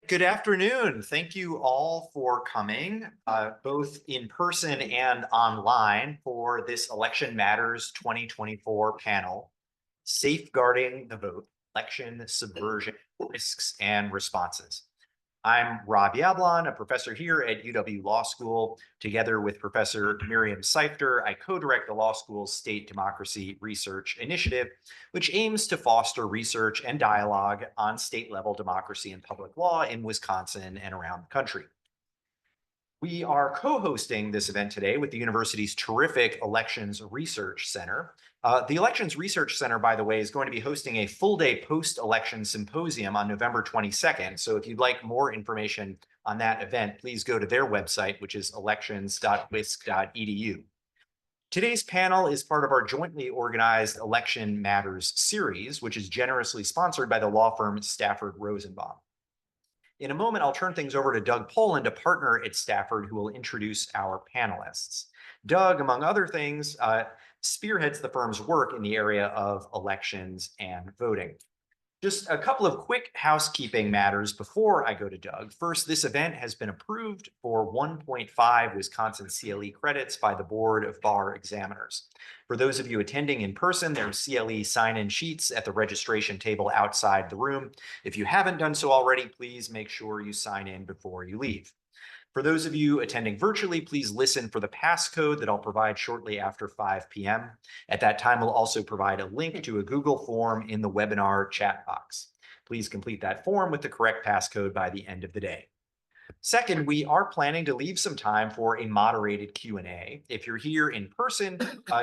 Good afternoon. Thank you all for coming, both in person and online, for this Election Matters 2024 panel, Safeguarding the Vote, Election Subversion, Risks and Responses. I'm Rob Yablon, a professor here at UW Law School. Together with Professor Miriam Seifter, I co-direct the law school's State Democracy Research Initiative, which aims to foster research and dialogue on state-level democracy and public law in Wisconsin and around the country. We are co-hosting this event today with the university's terrific Elections Research Center. The Elections Research Center, by the way, is going to be hosting a full-day post-election symposium on November 22nd. So if you'd like more information on that event, please go to their website, which is elections.wisc.edu. Today's panel is part of our jointly organized Election Matters series, which is generously sponsored by the law firm Stafford Rosenbaum. In a moment, I'll turn things over to Doug Poland, a partner at Stafford, who will introduce our panelists. Doug, among other things, spearheads the firm's work in the area of elections and voting. Just a couple of quick housekeeping matters before I go to Doug. First, this event has been approved for 1.5 Wisconsin CLE credits by the Board of Bar Examiners. For those of you attending in person, there are CLE sign-in sheets at the registration table outside the room. If you haven't done so already, please make sure you sign in before you leave. For those of you attending virtually, please listen for the passcode that I'll provide shortly after 5 p.m. At that time, we'll also provide a link to a Google form in the webinar chat box. Please complete that form with the correct passcode by the end of the day. Second, we are planning to leave some time for a moderated Q&A. If you're here in person,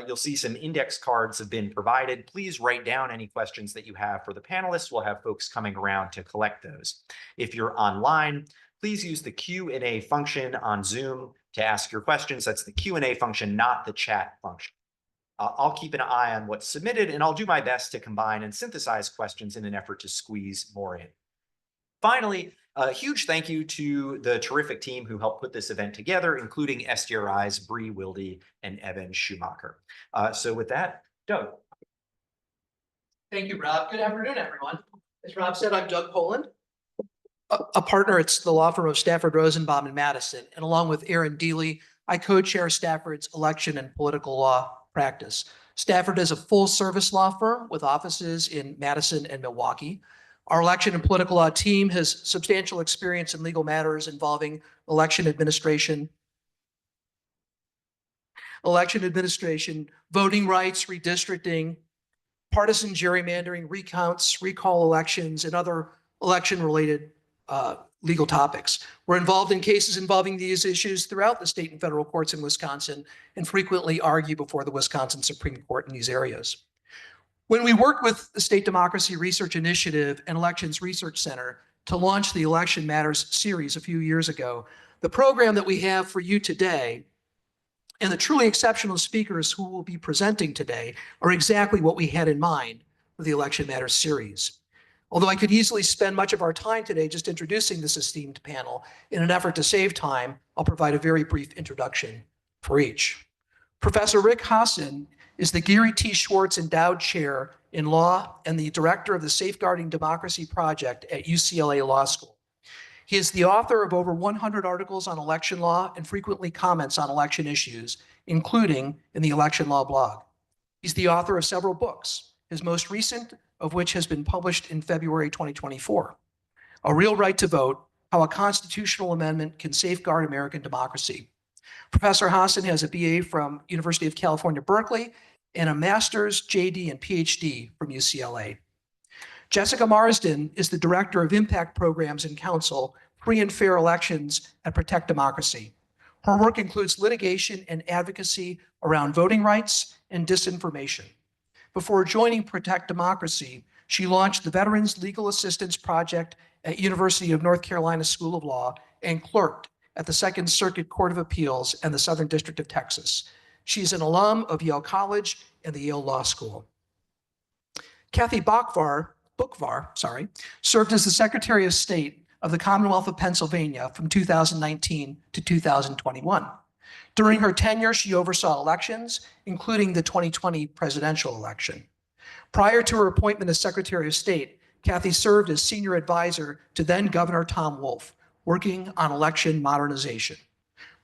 you'll see some index cards have been provided. Please write down any questions that you have for the panelists. We'll have folks coming around to collect those. If you're online, please use the Q&A function on Zoom to ask your questions. That's the Q&A function, not the chat function. I'll keep an eye on what's submitted, and I'll do my best to combine and synthesize questions in an effort to squeeze more in. Finally, a huge thank you to the terrific team who helped put this event together, including SDRI's Bree Wilde and Evan Schumacher. So with that, Doug. Thank you, Rob. Good afternoon, everyone. As Rob said, I'm Doug Poland, a partner at the law firm of Stafford Rosenbaum in Madison, and along with Aaron Deely, I co-chair Stafford's election and political law practice. Stafford is a full-service law firm with offices in Madison and Milwaukee. Our election and political law team has substantial experience in legal matters involving election administration, voting rights, redistricting, partisan gerrymandering, recounts, recall elections, and other election-related legal topics. We're involved in cases involving these issues throughout the state and federal courts in Wisconsin and frequently argue before the Wisconsin Supreme Court in these areas. When we worked with the State Democracy Research Initiative and Elections Research Center to launch the Election Matters series a few years ago, the program that we have for you today and the truly exceptional speakers who will be presenting today are exactly what we had in mind for the Election Matters series. Although I could easily spend much of our time today just introducing this esteemed panel, in an effort to save time, I'll provide a very brief introduction for each. Professor Rick Hasen is the Gary T. Schwartz Endowed Chair in Law and the Director of the Safeguarding Democracy Project at UCLA Law School. He is the author of over 100 articles on election law and frequently comments on election issues, including in the Election Law blog. He's the author of several books, his most recent of which has been published in February 2024, A Real Right to Vote, How a Constitutional Amendment Can Safeguard American Democracy. Professor Hasen has a BA from University of California, Berkeley, and a master's, JD, and PhD from UCLA. Jessica Marsden is the Director of Impact Programs and Counsel, Free and Fair Elections at Protect Democracy. Her work includes litigation and advocacy around voting rights and disinformation. Before joining Protect Democracy, she launched the Veterans Legal Assistance Project at University of North Carolina School of Law and clerked at the Second Circuit Court of Appeals and the Southern District of Texas. She's an alum of Yale College and the Yale Law School. Kathy Boockvar, served as the Secretary of State of the Commonwealth of Pennsylvania from 2019 to 2021. During her tenure, she oversaw elections, including the 2020 presidential election. Prior to her appointment as Secretary of State, Kathy served as senior advisor to then Governor Tom Wolf, working on election modernization.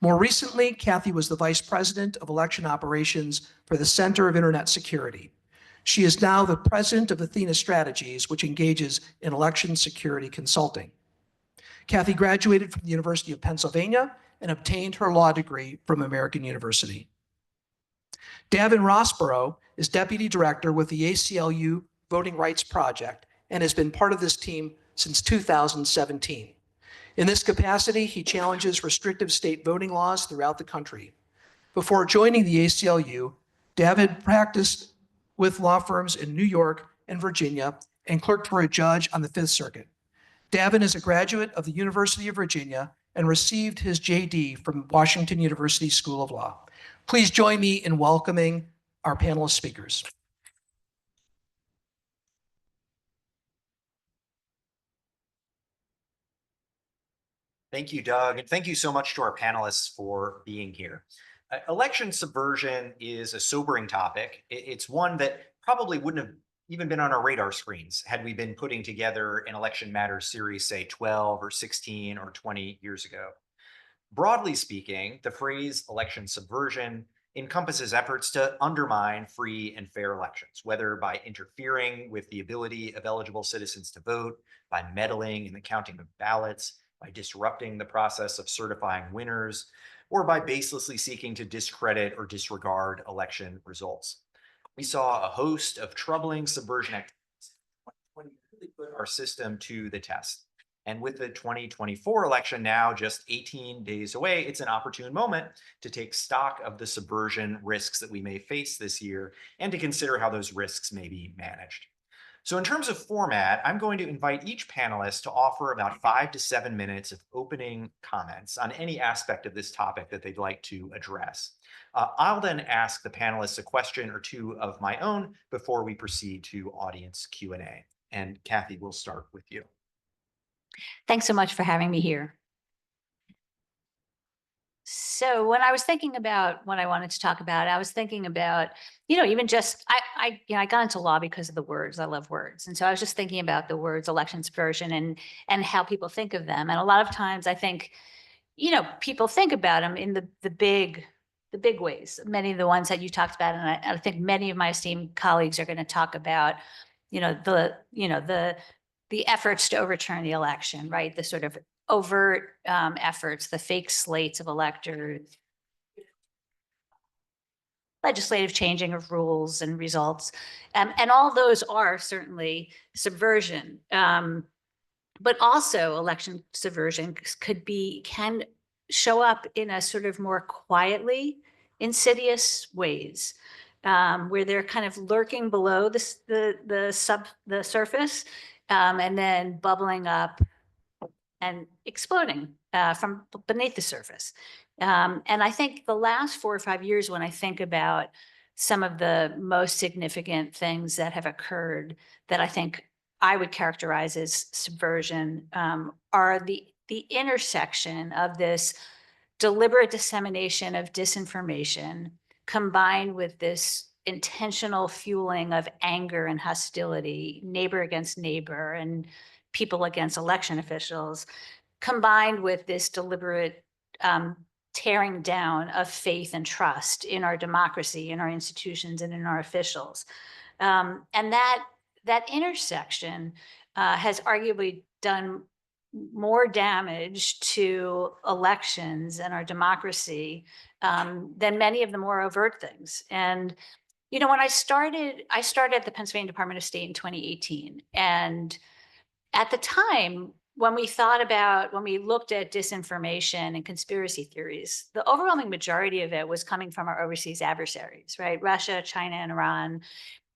More recently, Kathy was the vice president of election operations for the Center of Internet Security. She is now the president of Athena Strategies, which engages in election security consulting. Kathy graduated from the University of Pennsylvania and obtained her law degree from American University. Davin Rosborough is deputy director with the ACLU Voting Rights Project and has been part of this team since 2017. In this capacity, he challenges restrictive state voting laws throughout the country. Before joining the ACLU, Davin practiced with law firms in New York and Virginia and clerked for a judge on the Fifth Circuit. Davin is a graduate of the University of Virginia and received his JD from Washington University School of Law. Please join me in welcoming our panelist speakers. Thank you, Doug, and thank you so much to our panelists for being here. Election subversion is a sobering topic. It's one that probably wouldn't have even been on our radar screens had we been putting together an Election Matters series, say 12 or 16 or 20 years ago. Broadly speaking, the phrase election subversion encompasses efforts to undermine free and fair elections, whether by interfering with the ability of eligible citizens to vote, by meddling in the counting of ballots, by disrupting the process of certifying winners, or by baselessly seeking to discredit or disregard election results. We saw a host of troubling subversion activities when we really put our system to the test. And with the 2024 election now just 18 days away, it's an opportune moment to take stock of the subversion risks that we may face this year and to consider how those risks may be managed. So in terms of format, I'm going to invite each panelist to offer about 5 to 7 minutes of opening comments on any aspect of this topic that they'd like to address. I'll then ask the panelists a question or two of my own before we proceed to audience Q&A. And Kathy, we'll start with you. Thanks so much for having me here. So when I was thinking about what I wanted to talk about, I was thinking about, even just, I got into law because of the words. I love words. And so I was just thinking about the words election subversion and how people think of them. And a lot of times I think, people think about them in the big ways, many of the ones that you talked about. And I think many of my esteemed colleagues are going to talk about, the efforts to overturn the election, right? The sort of overt efforts, the fake slates of electors, legislative changing of rules and results. And all those are certainly subversion. But also election subversion can show up in a sort of more quietly insidious ways, where they're kind of lurking below the surface, and then bubbling up and exploding from beneath the surface. And I think the last 4 or 5 years, when I think about some of the most significant things that have occurred that I think I would characterize as subversion, are the intersection of this deliberate dissemination of disinformation combined with this intentional fueling of anger and hostility, neighbor against neighbor and people against election officials, combined with this deliberate tearing down of faith and trust in our democracy, in our institutions, and in our officials. And that intersection has arguably done more damage to elections and our democracy than many of the more overt things. And when I started at the Pennsylvania Department of State in 2018. And at the time, when we looked at disinformation and conspiracy theories, the overwhelming majority of it was coming from our overseas adversaries, right? Russia, China, and Iran.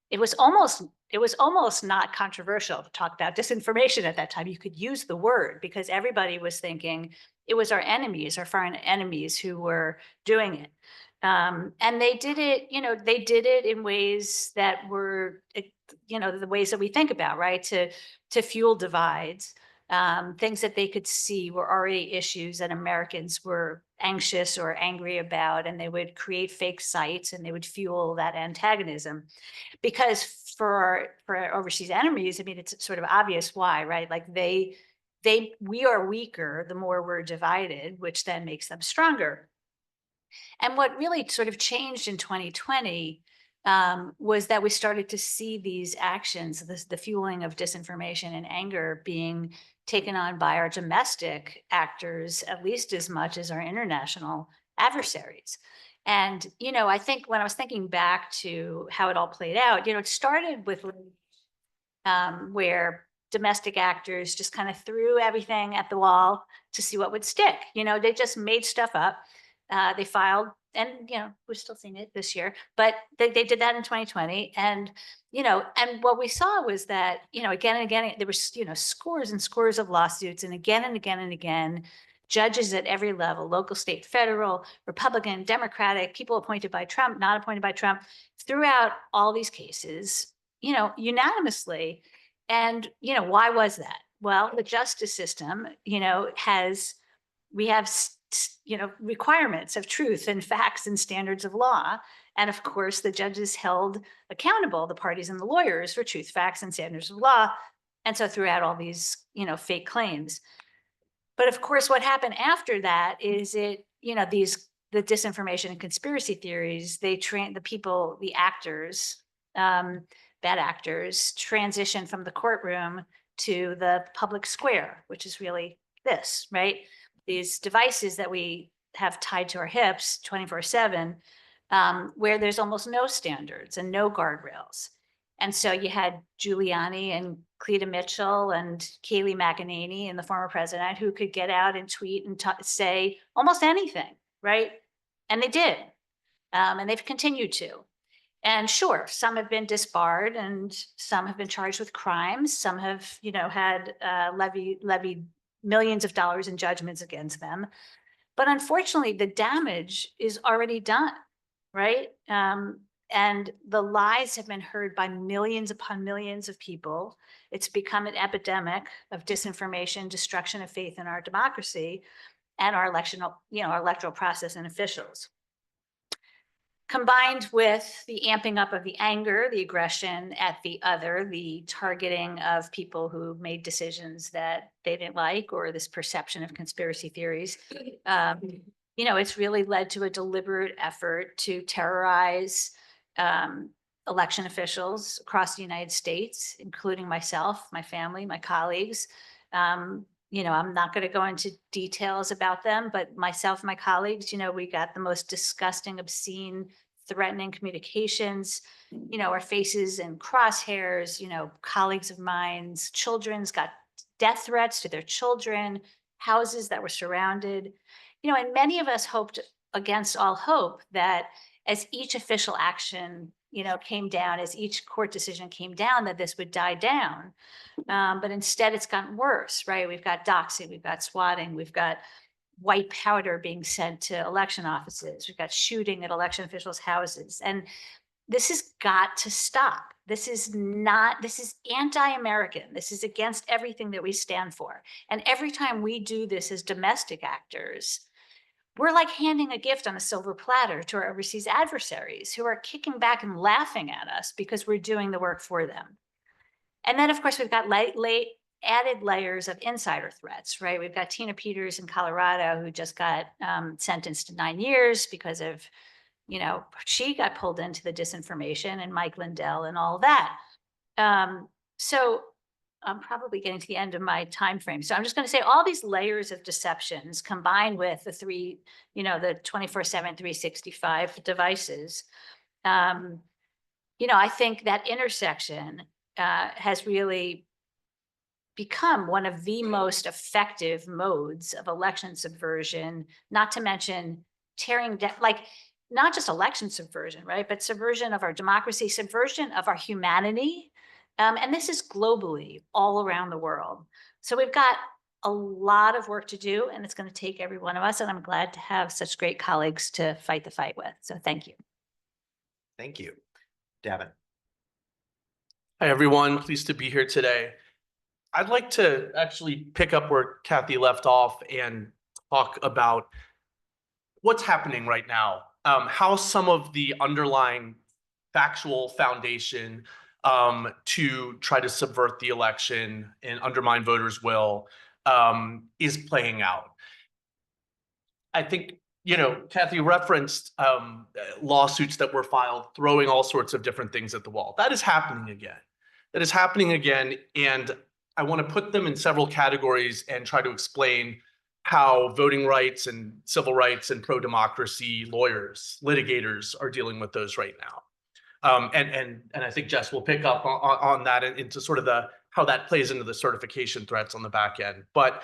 It was almost not controversial to talk about disinformation at that time. You could use the word because everybody was thinking it was our enemies, our foreign enemies, who were doing it. And they did it in ways that were, the ways that we think about, right? To fuel divides, things that they could see were already issues that Americans were anxious or angry about, and they would create fake sites and they would fuel that antagonism. Because for our overseas enemies, I mean, it's sort of obvious why, right? Like we are weaker the more we're divided, which then makes them stronger. And what really sort of changed in 2020 was that we started to see these actions, the fueling of disinformation and anger being taken on by our domestic actors at least as much as our international adversaries. And, you know, I think when I was thinking back to how it all played out, you know, it started with where domestic actors just kind of threw everything at the wall to see what would stick. You know, they just made stuff up. They filed, and, you know, we're still seeing it this year, but they did that in 2020. And, you know, and what we saw was that, you know, again and again, there was, you know, scores and scores of lawsuits, and again and again and again, judges at every level, local, state, federal, Republican, Democratic, people appointed by Trump, not appointed by Trump, throughout all these cases, you know, unanimously. And, you know, why was that? Well, the justice system, you know, we have, you know, requirements of truth and facts and standards of law. And of course, the judges held accountable the parties and the lawyers for truth, facts, and standards of law. And so throughout all these, you know, fake claims. But of course, what happened after that is you know, the disinformation and conspiracy theories, the actors, bad actors, transition from the courtroom to the public square, which is really this, right? These devices that we have tied to our hips 24/7, where there's almost no standards and no guardrails. And so you had Giuliani and Cleta Mitchell and Kayleigh McEnany and the former president who could get out and tweet and say almost anything, right? And they did. And they've continued to. And sure, some have been disbarred and some have been charged with crimes. Some have, you know, had levied millions of dollars in judgments against them. But unfortunately, the damage is already done, right? And the lies have been heard by millions upon millions of people. It's become an epidemic of disinformation, destruction of faith in our democracy and our electoral process and officials. Combined with the amping up of the anger, the aggression at the other, the targeting of people who made decisions that they didn't like, or this perception of conspiracy theories, you know, it's really led to a deliberate effort to terrorize election officials across the United States, including myself, my family, my colleagues. You know, I'm not going to go into details about them, but myself and my colleagues, you know, we got the most disgusting, obscene, threatening communications, you know, our faces in crosshairs, you know, colleagues of mine's children's got death threats to their children, houses that were surrounded, you know, and many of us hoped against all hope that as each official action, you know, came down, as each court decision came down, that this would die down. But instead it's gotten worse, right? We've got doxing, we've got swatting, we've got white powder being sent to election offices, we've got shooting at election officials' houses. And this has got to stop. This is anti-American. This is against everything that we stand for. And every time we do this as domestic actors, we're like handing a gift on a silver platter to our overseas adversaries who are kicking back and laughing at us because we're doing the work for them. And then, of course, we've got added layers of insider threats, right? We've got Tina Peters in Colorado who just got sentenced to 9 years because of, you know, she got pulled into the disinformation, and Mike Lindell and all that. So I'm probably getting to the end of my time frame. So I'm just going to say all these layers of deceptions combined with the three, you know, the 24/7, 365 devices. You know, I think that intersection has really become one of the most effective modes of election subversion, not to mention tearing down, like, not just election subversion, right? But subversion of our democracy, subversion of our humanity. And this is globally, all around the world. So we've got a lot of work to do, and it's going to take every one of us. And I'm glad to have such great colleagues to fight the fight with. So thank you. Thank you. Davin. Hi, everyone. Pleased to be here today. I'd like to actually pick up where Kathy left off and talk about what's happening right now, how some of the underlying factual foundation to try to subvert the election and undermine voters' will is playing out. I think, you know, Kathy referenced lawsuits that were filed, throwing all sorts of different things at the wall. That is happening again. That is happening again. And I want to put them in several categories and try to explain how voting rights and civil rights and pro-democracy lawyers, litigators are dealing with those right now. And I think Jess will pick up on that into sort of how that plays into the certification threats on the back end. But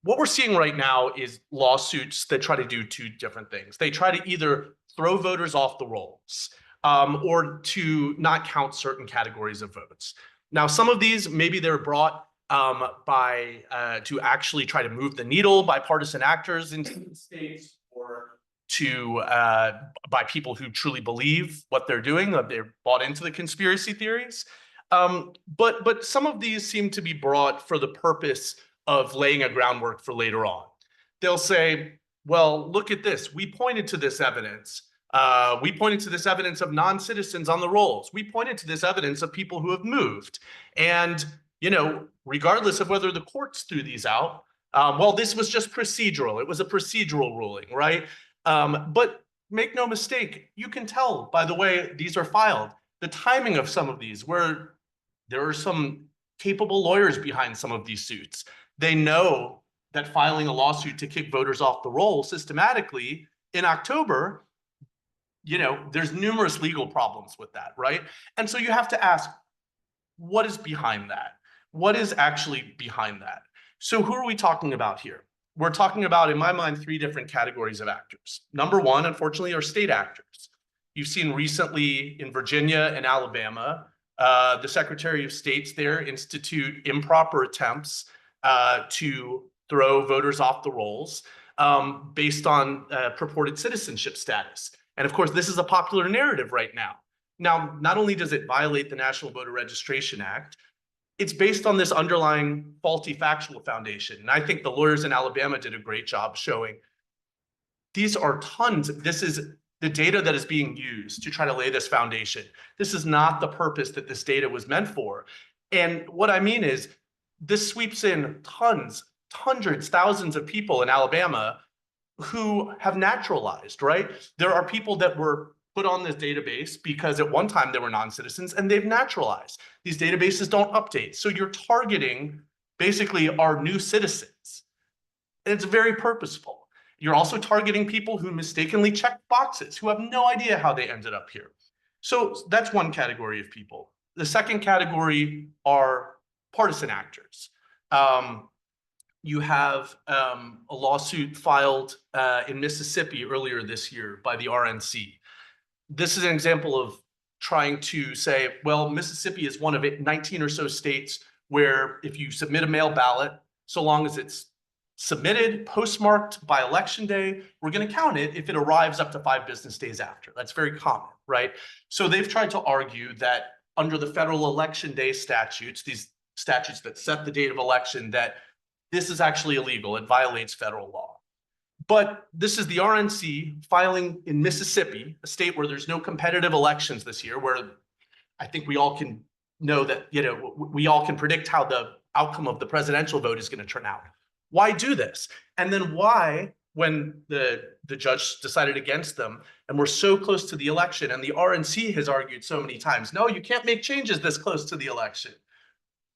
what we're seeing right now is lawsuits that try to do two different things. They try to either throw voters off the rolls or to not count certain categories of votes. Now, some of these, maybe they're brought to actually try to move the needle by partisan actors in states, or to by people who truly believe what they're doing, they're bought into the conspiracy theories. But some of these seem to be brought for the purpose of laying a groundwork for later on. They'll say, well, look at this. We pointed to this evidence. We pointed to this evidence of non-citizens on the rolls. We pointed to this evidence of people who have moved. And, you know, regardless of whether the courts threw these out, well, this was just procedural. It was a procedural ruling, right? But make no mistake, you can tell by the way these are filed, the timing of some of these, where there are some capable lawyers behind some of these suits. They know that filing a lawsuit to kick voters off the roll systematically in October, you know, there's numerous legal problems with that, right? And so you have to ask, what is behind that? What is actually behind that? So who are we talking about here? We're talking about, in my mind, three different categories of actors. Number one, unfortunately, are state actors. You've seen recently in Virginia and Alabama, the Secretary of States there institute improper attempts to throw voters off the rolls based on purported citizenship status. And of course, this is a popular narrative right now. Now, not only does it violate the National Voter Registration Act, it's based on this underlying faulty factual foundation. And I think the lawyers in Alabama did a great job showing these are tons. This is the data that is being used to try to lay this foundation. This is not the purpose that this data was meant for. And what I mean is, this sweeps in tons, hundreds, thousands of people in Alabama who have naturalized, right? There are people that were put on this database because at one time they were non-citizens and they've naturalized. These databases don't update. So you're targeting basically our new citizens. And it's very purposeful. You're also targeting people who mistakenly checked boxes, who have no idea how they ended up here. So that's one category of people. The second category are partisan actors. You have a lawsuit filed in Mississippi earlier this year by the RNC. This is an example of trying to say, well, Mississippi is one of 19 or so states where if you submit a mail ballot, so long as it's submitted, postmarked by election day, we're going to count it if it arrives up to 5 business days after. That's very common, right? So they've tried to argue that under the federal election day statutes, these statutes that set the date of election, that this is actually illegal. It violates federal law. But this is the RNC filing in Mississippi, a state where there's no competitive elections this year, where I think we all can know that, you know, we all can predict how the outcome of the presidential vote is going to turn out. Why do this? And then why, when the judge decided against them and we're so close to the election, and the RNC has argued so many times, no, you can't make changes this close to the election.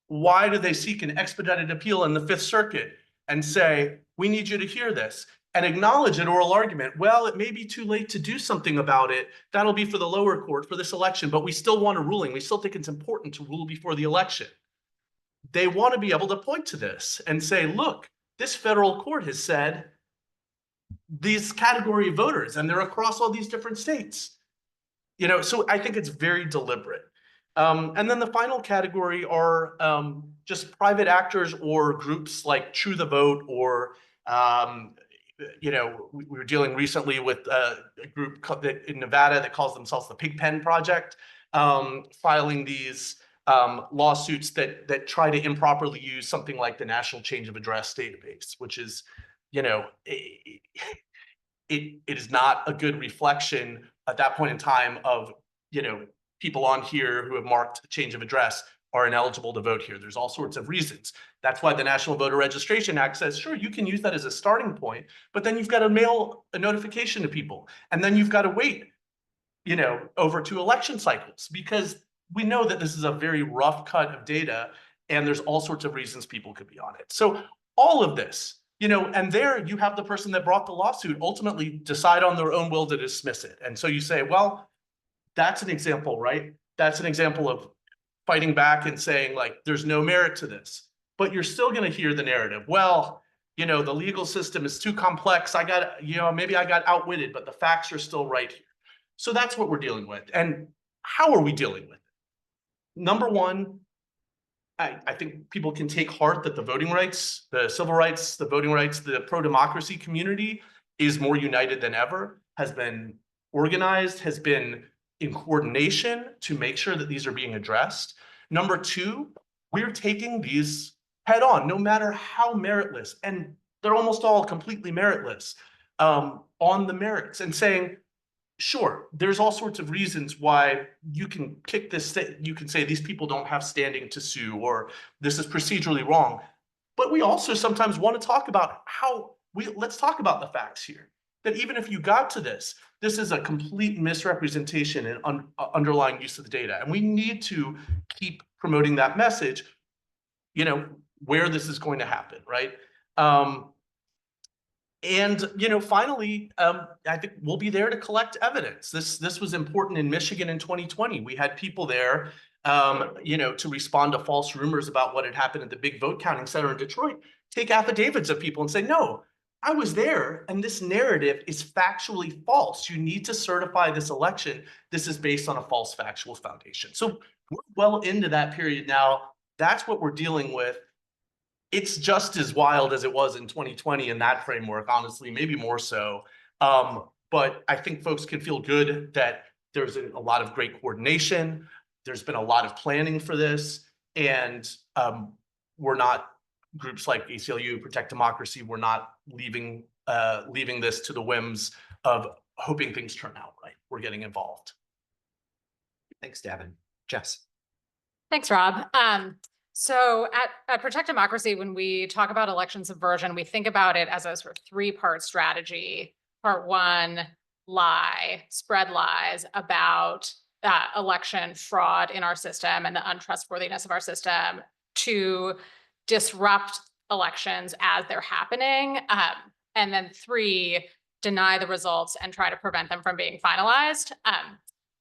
Why do they seek an expedited appeal in the Fifth Circuit and say, we need you to hear this and acknowledge an oral argument? Well, it may be too late to do something about it. That'll be for the lower court for this election, but we still want a ruling. We still think it's important to rule before the election. They want to be able to point to this and say, look, this federal court has said these category of voters, and they're across all these different states. You know, so I think it's very deliberate. And then the final category are just private actors or groups like True the Vote, or, you know, we were dealing recently with a group in Nevada that calls themselves the Pigpen Project, filing these lawsuits that try to improperly use something like the National Change of Address database, which is, you know, it is not a good reflection at that point in time of, you know, people on here who have marked change of address are ineligible to vote here. There's all sorts of reasons. That's why the National Voter Registration Act says, sure, you can use that as a starting point, but then you've got to mail a notification to people. And then you've got to wait, you know, over 2 election cycles, because we know that this is a very rough cut of data and there's all sorts of reasons people could be on it. So all of this, you know, and there you have the person that brought the lawsuit ultimately decide on their own will to dismiss it. And so you say, well, that's an example, right? That's an example of fighting back and saying, like, there's no merit to this, but you're still going to hear the narrative. Well, you know, the legal system is too complex. I got, you know, maybe I got outwitted, but the facts are still right here. So that's what we're dealing with. And how are we dealing with it? Number one, I think people can take heart that the voting rights, the civil rights, the voting rights, the pro-democracy community is more united than ever, has been organized, has been in coordination to make sure that these are being addressed. Number two, we're taking these head on, no matter how meritless, and they're almost all completely meritless, on the merits, and saying, sure, there's all sorts of reasons why you can kick this, you can say these people don't have standing to sue, or this is procedurally wrong. But we also sometimes want to talk about let's talk about the facts here. That even if you got to this is a complete misrepresentation and underlying use of the data. And we need to keep promoting that message, you know, where this is going to happen, right? And, you know, finally, I think we'll be there to collect evidence. This was important in Michigan in 2020. We had people there, you know, to respond to false rumors about what had happened at the big vote counting center in Detroit, take affidavits of people and say, no, I was there and this narrative is factually false. You need to certify this election. This is based on a false factual foundation. So we're well into that period now. That's what we're dealing with. It's just as wild as it was in 2020 in that framework, honestly, maybe more so. But I think folks can feel good that there's a lot of great coordination. There's been a lot of planning for this. And we're not, groups like ACLU, Protect Democracy, we're not leaving this to the whims of hoping things turn out right. We're getting involved. Thanks, Davin. Jess. Thanks, Rob. So at Protect Democracy, when we talk about election subversion, we think about it as a sort of 3-part strategy. Part 1, spread lies about election fraud in our system and the untrustworthiness of our system, to disrupt elections as they're happening. And then 3, deny the results and try to prevent them from being finalized.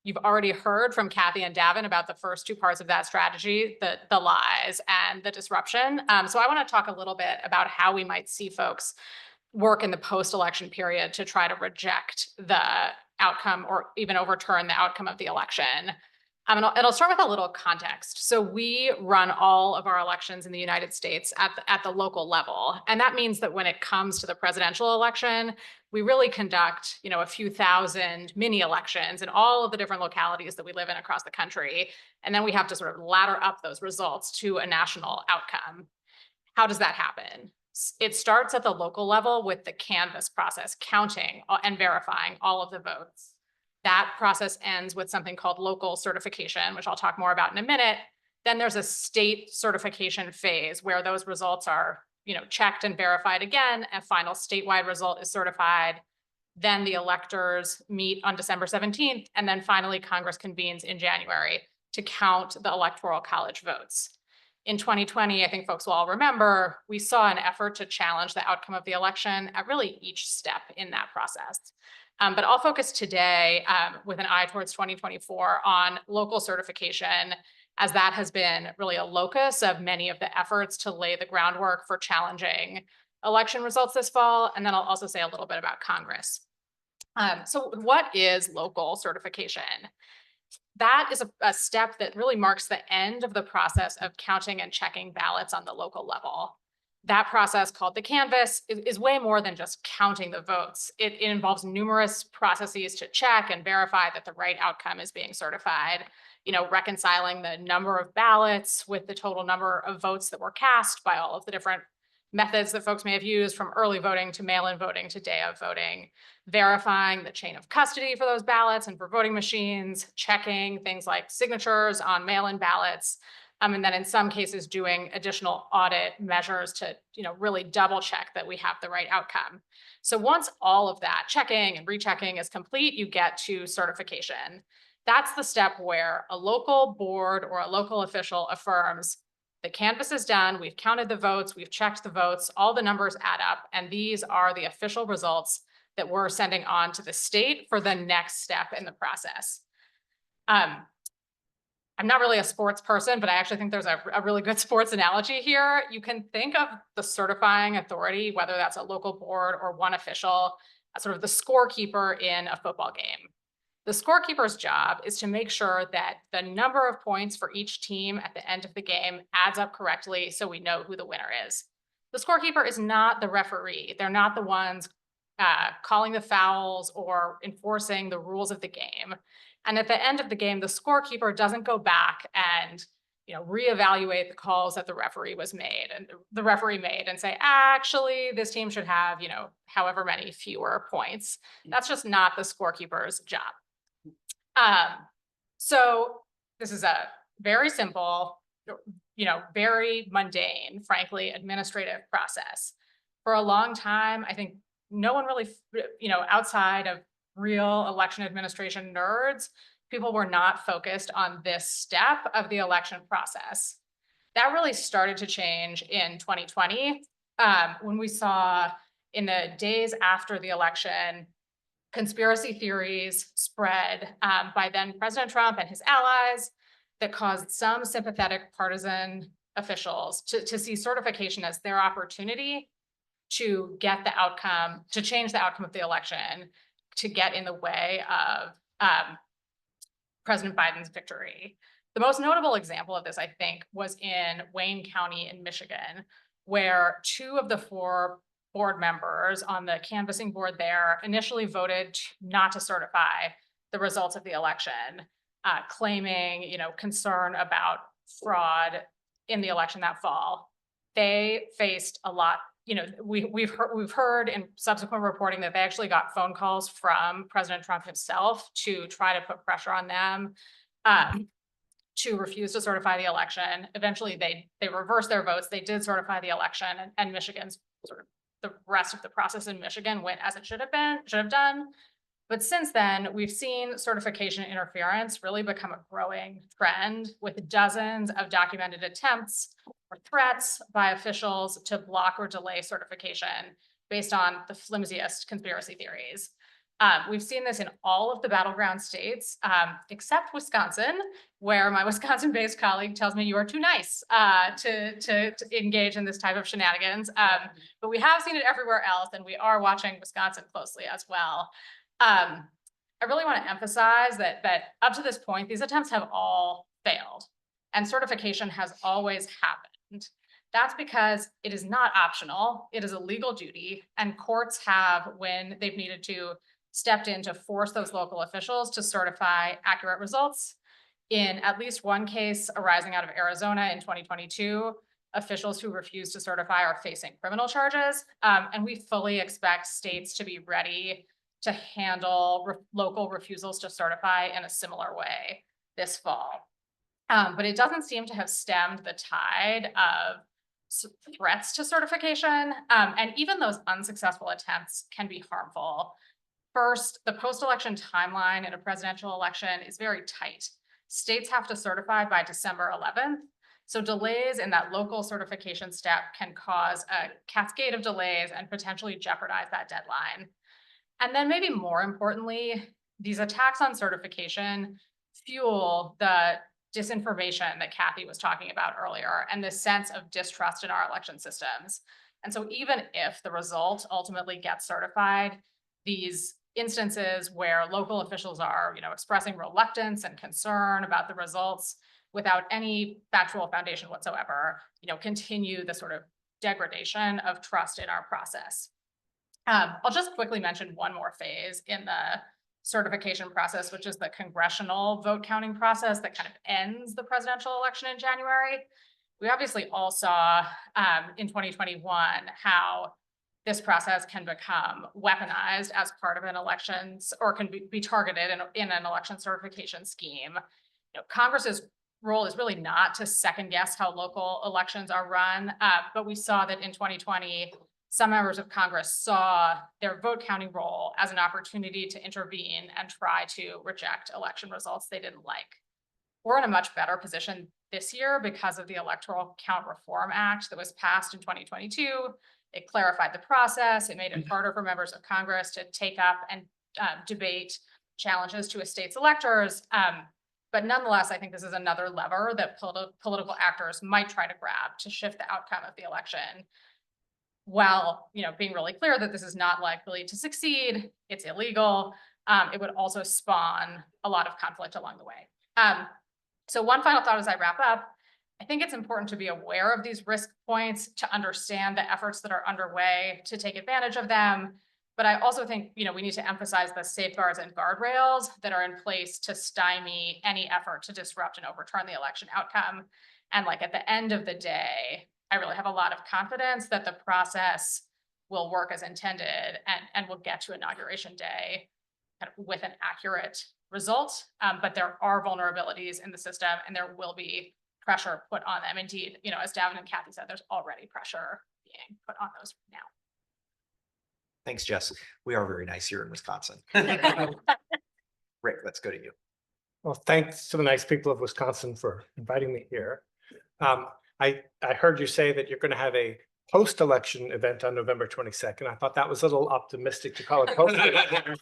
You've already heard from Kathy and Davin about the first 2 parts of that strategy, the lies and the disruption. So I want to talk a little bit about how we might see folks work in the post-election period to try to reject the outcome or even overturn the outcome of the election. And I'll start with a little context. So we run all of our elections in the United States at the local level. And that means that when it comes to the presidential election, we really conduct, you know, a few thousand mini elections in all of the different localities that we live in across the country. And then we have to sort of ladder up those results to a national outcome. How does that happen? It starts at the local level with the canvass process, counting and verifying all of the votes. That process ends with something called local certification, which I'll talk more about in a minute. Then there's a state certification phase where those results are, you know, checked and verified again. A final statewide result is certified. Then the electors meet on December 17th. And then finally, Congress convenes in January to count the Electoral College votes. In 2020, I think folks will all remember, we saw an effort to challenge the outcome of the election at really each step in that process. But I'll focus today with an eye towards 2024 on local certification, as that has been really a locus of many of the efforts to lay the groundwork for challenging election results this fall. And then I'll also say a little bit about Congress. So what is local certification? That is a step that really marks the end of the process of counting and checking ballots on the local level. That process, called the canvass, is way more than just counting the votes. It involves numerous processes to check and verify that the right outcome is being certified. You know, reconciling the number of ballots with the total number of votes that were cast by all of the different methods that folks may have used, from early voting to mail-in voting to day of voting, verifying the chain of custody for those ballots and for voting machines, checking things like signatures on mail-in ballots, and then in some cases doing additional audit measures to, you know, really double check that we have the right outcome. So once all of that checking and rechecking is complete, you get to certification. That's the step where a local board or a local official affirms the canvass is done, we've counted the votes, we've checked the votes, all the numbers add up, and these are the official results that we're sending on to the state for the next step in the process. I'm not really a sports person, but I actually think there's a really good sports analogy here. You can think of the certifying authority, whether that's a local board or one official, as sort of the scorekeeper in a football game. The scorekeeper's job is to make sure that the number of points for each team at the end of the game adds up correctly so we know who the winner is. The scorekeeper is not the referee. They're not the ones calling the fouls or enforcing the rules of the game. And at the end of the game, the scorekeeper doesn't go back and, you know, reevaluate the calls that the referee made and say, actually, this team should have, you know, however many fewer points. That's just not the scorekeeper's job. So this is a very simple, you know, very mundane, frankly, administrative process. For a long time, I think no one really, you know, outside of real election administration nerds, people were not focused on this step of the election process. That really started to change in 2020, when we saw in the days after the election, conspiracy theories spread by then President Trump and his allies that caused some sympathetic partisan officials to see certification as their opportunity to get the outcome, to change the outcome of the election, to get in the way of President Biden's victory. The most notable example of this, I think, was in Wayne County in Michigan, where 2 of the 4 board members on the canvassing board there initially voted not to certify the results of the election, claiming, you know, concern about fraud in the election that fall. They faced a lot. You know, we've heard in subsequent reporting that they actually got phone calls from President Trump himself to try to put pressure on them to refuse to certify the election. Eventually, they reversed their votes. They did certify the election, and Michigan's sort of the rest of the process in Michigan went as it should have done. But since then, we've seen certification interference really become a growing trend, with dozens of documented attempts or threats by officials to block or delay certification based on the flimsiest conspiracy theories. We've seen this in all of the battleground states, except Wisconsin, where my Wisconsin-based colleague tells me you are too nice to engage in this type of shenanigans. But we have seen it everywhere else, and we are watching Wisconsin closely as well. I really want to emphasize that up to this point, these attempts have all failed, and certification has always happened. That's because it is not optional. It is a legal duty, and courts have, when they've needed to, stepped in to force those local officials to certify accurate results. In at least one case arising out of Arizona in 2022, officials who refuse to certify are facing criminal charges, and we fully expect states to be ready to handle local refusals to certify in a similar way this fall. But it doesn't seem to have stemmed the tide of threats to certification, and even those unsuccessful attempts can be harmful. First, the post-election timeline in a presidential election is very tight. States have to certify by December 11th. So delays in that local certification step can cause a cascade of delays and potentially jeopardize that deadline. And then maybe more importantly, these attacks on certification fuel the disinformation that Kathy was talking about earlier, and this sense of distrust in our election systems. And so even if the result ultimately gets certified, these instances where local officials are, you know, expressing reluctance and concern about the results without any factual foundation whatsoever, you know, continue the sort of degradation of trust in our process. I'll just quickly mention one more phase in the certification process, which is the congressional vote counting process that kind of ends the presidential election in January. We obviously all saw in 2021 how this process can become weaponized as part of an elections, or can be targeted in an election certification scheme. You know, Congress's role is really not to second guess how local elections are run, but we saw that in 2020, some members of Congress saw their vote counting role as an opportunity to intervene and try to reject election results they didn't like. We're in a much better position this year because of the Electoral Count Reform Act that was passed in 2022. It clarified the process. It made it harder for members of Congress to take up and debate challenges to a state's electors. But nonetheless, I think this is another lever that political actors might try to grab to shift the outcome of the election, while, you know, being really clear that this is not likely to succeed. It's illegal. It would also spawn a lot of conflict along the way. So one final thought as I wrap up, I think it's important to be aware of these risk points, to understand the efforts that are underway, to take advantage of them. But I also think, you know, we need to emphasize the safeguards and guardrails that are in place to stymie any effort to disrupt and overturn the election outcome. And like at the end of the day, I really have a lot of confidence that the process will work as intended and will get to Inauguration Day kind of with an accurate result. But there are vulnerabilities in the system, and there will be pressure put on them. Indeed, you know, as Davin and Kathy said, there's already pressure being put on those now. Thanks, Jess. We are very nice here in Wisconsin. Rick, let's go to you. Well, thanks to the nice people of Wisconsin for inviting me here. I heard you say that you're going to have a post-election event on November 22nd. I thought that was a little optimistic to call it post-election.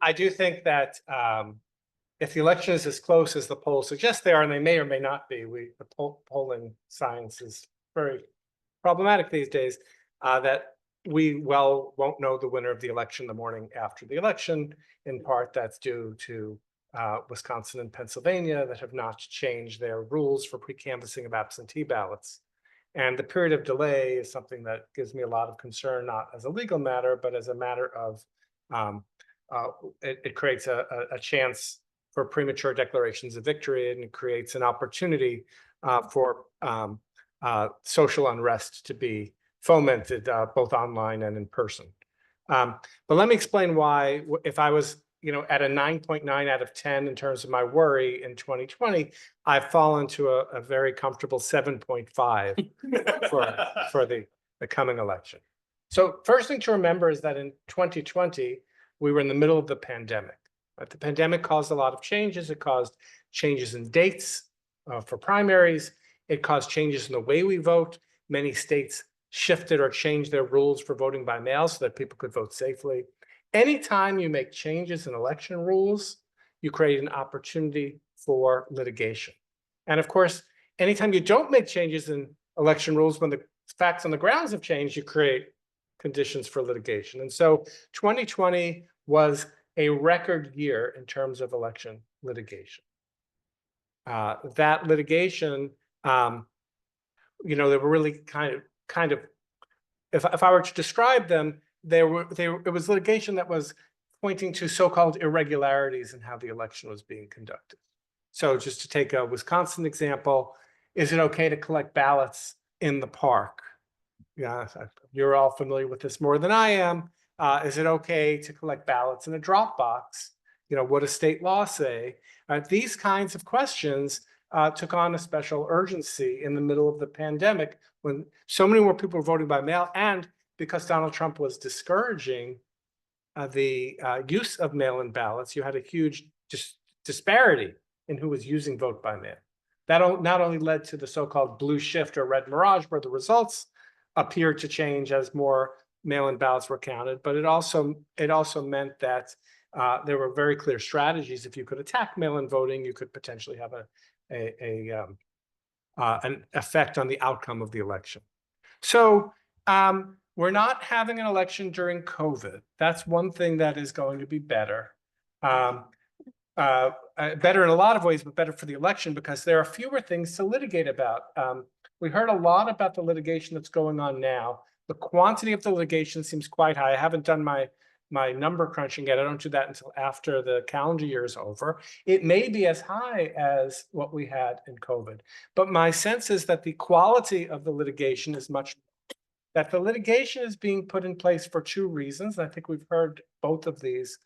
I do think that if the election is as close as the polls suggest they are, and they may or may not be, the polling science is very problematic these days, that we won't know the winner of the election the morning after the election. In part, that's due to Wisconsin and Pennsylvania that have not changed their rules for pre-canvassing of absentee ballots. And the period of delay is something that gives me a lot of concern, not as a legal matter, but as a matter of it creates a chance for premature declarations of victory, and it creates an opportunity for social unrest to be fomented both online and in person. But let me explain why, if I was, you know, at a 9.9 out of 10 in terms of my worry in 2020, I've fallen to a very comfortable 7.5 for the coming election. So first thing to remember is that in 2020, we were in the middle of the pandemic. Right? The pandemic caused a lot of changes. It caused changes in dates for primaries. It caused changes in the way we vote. Many states shifted or changed their rules for voting by mail so that people could vote safely. Anytime you make changes in election rules, you create an opportunity for litigation. And of course, anytime you don't make changes in election rules, when the facts on the grounds have changed, you create conditions for litigation. And so 2020 was a record year in terms of election litigation. That litigation, you know, they were really kind of, if I were to describe them, it was litigation that was pointing to so-called irregularities in how the election was being conducted. So just to take a Wisconsin example, is it okay to collect ballots in the park? Yeah, you're all familiar with this more than I am. Is it okay to collect ballots in a drop box? You know, what does state law say? These kinds of questions took on a special urgency in the middle of the pandemic when so many more people were voting by mail, and because Donald Trump was discouraging the use of mail-in ballots, you had a huge disparity in who was using vote by mail. That not only led to the so-called blue shift or red mirage, where the results appeared to change as more mail-in ballots were counted, but it also meant that there were very clear strategies. If you could attack mail-in voting, you could potentially have an effect on the outcome of the election. So we're not having an election during COVID. That's one thing that is going to be better. Better in a lot of ways, but better for the election because there are fewer things to litigate about. We heard a lot about the litigation that's going on now. The quantity of the litigation seems quite high. I haven't done my number crunching yet. I don't do that until after the calendar year is over. It may be as high as what we had in COVID, but my sense is that the quality of the litigation is much, that the litigation is being put in place for two reasons. I think we've heard both of these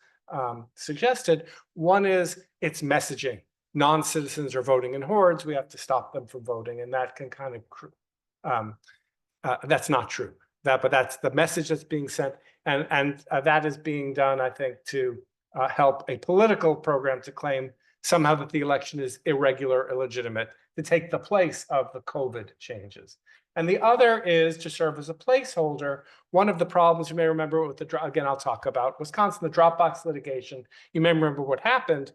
suggested. One is it's messaging. Non-citizens are voting in hordes. We have to stop them from voting, and that can kind of that's not true. But that's the message that's being sent, and that is being done, I think, to help a political program to claim somehow that the election is irregular, illegitimate, to take the place of the COVID changes. And the other is to serve as a placeholder. One of the problems you may remember with again, I'll talk about Wisconsin, the Dropbox litigation. You may remember what happened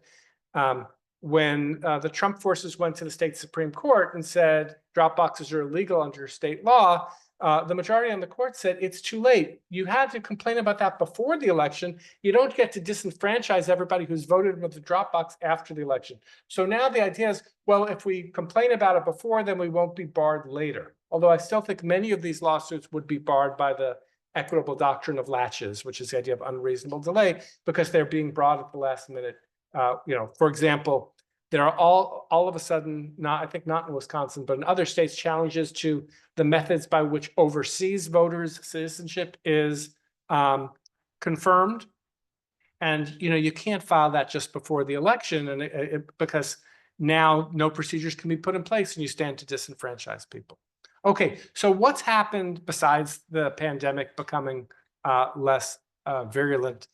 when the Trump forces went to the state Supreme Court and said Dropboxes are illegal under state law. The majority on the court said it's too late. You had to complain about that before the election. You don't get to disenfranchise everybody who's voted with the Dropbox after the election. So now the idea is, well, if we complain about it before, then we won't be barred later. Although I still think many of these lawsuits would be barred by the equitable doctrine of latches, which is the idea of unreasonable delay, because they're being brought at the last minute. For example, there are all of a sudden, I think not in Wisconsin, but in other states, challenges to the methods by which overseas voters' citizenship is confirmed. And you can't file that just before the election, and because now no procedures can be put in place and you stand to disenfranchise people. Okay, so what's happened besides the pandemic becoming less virulent?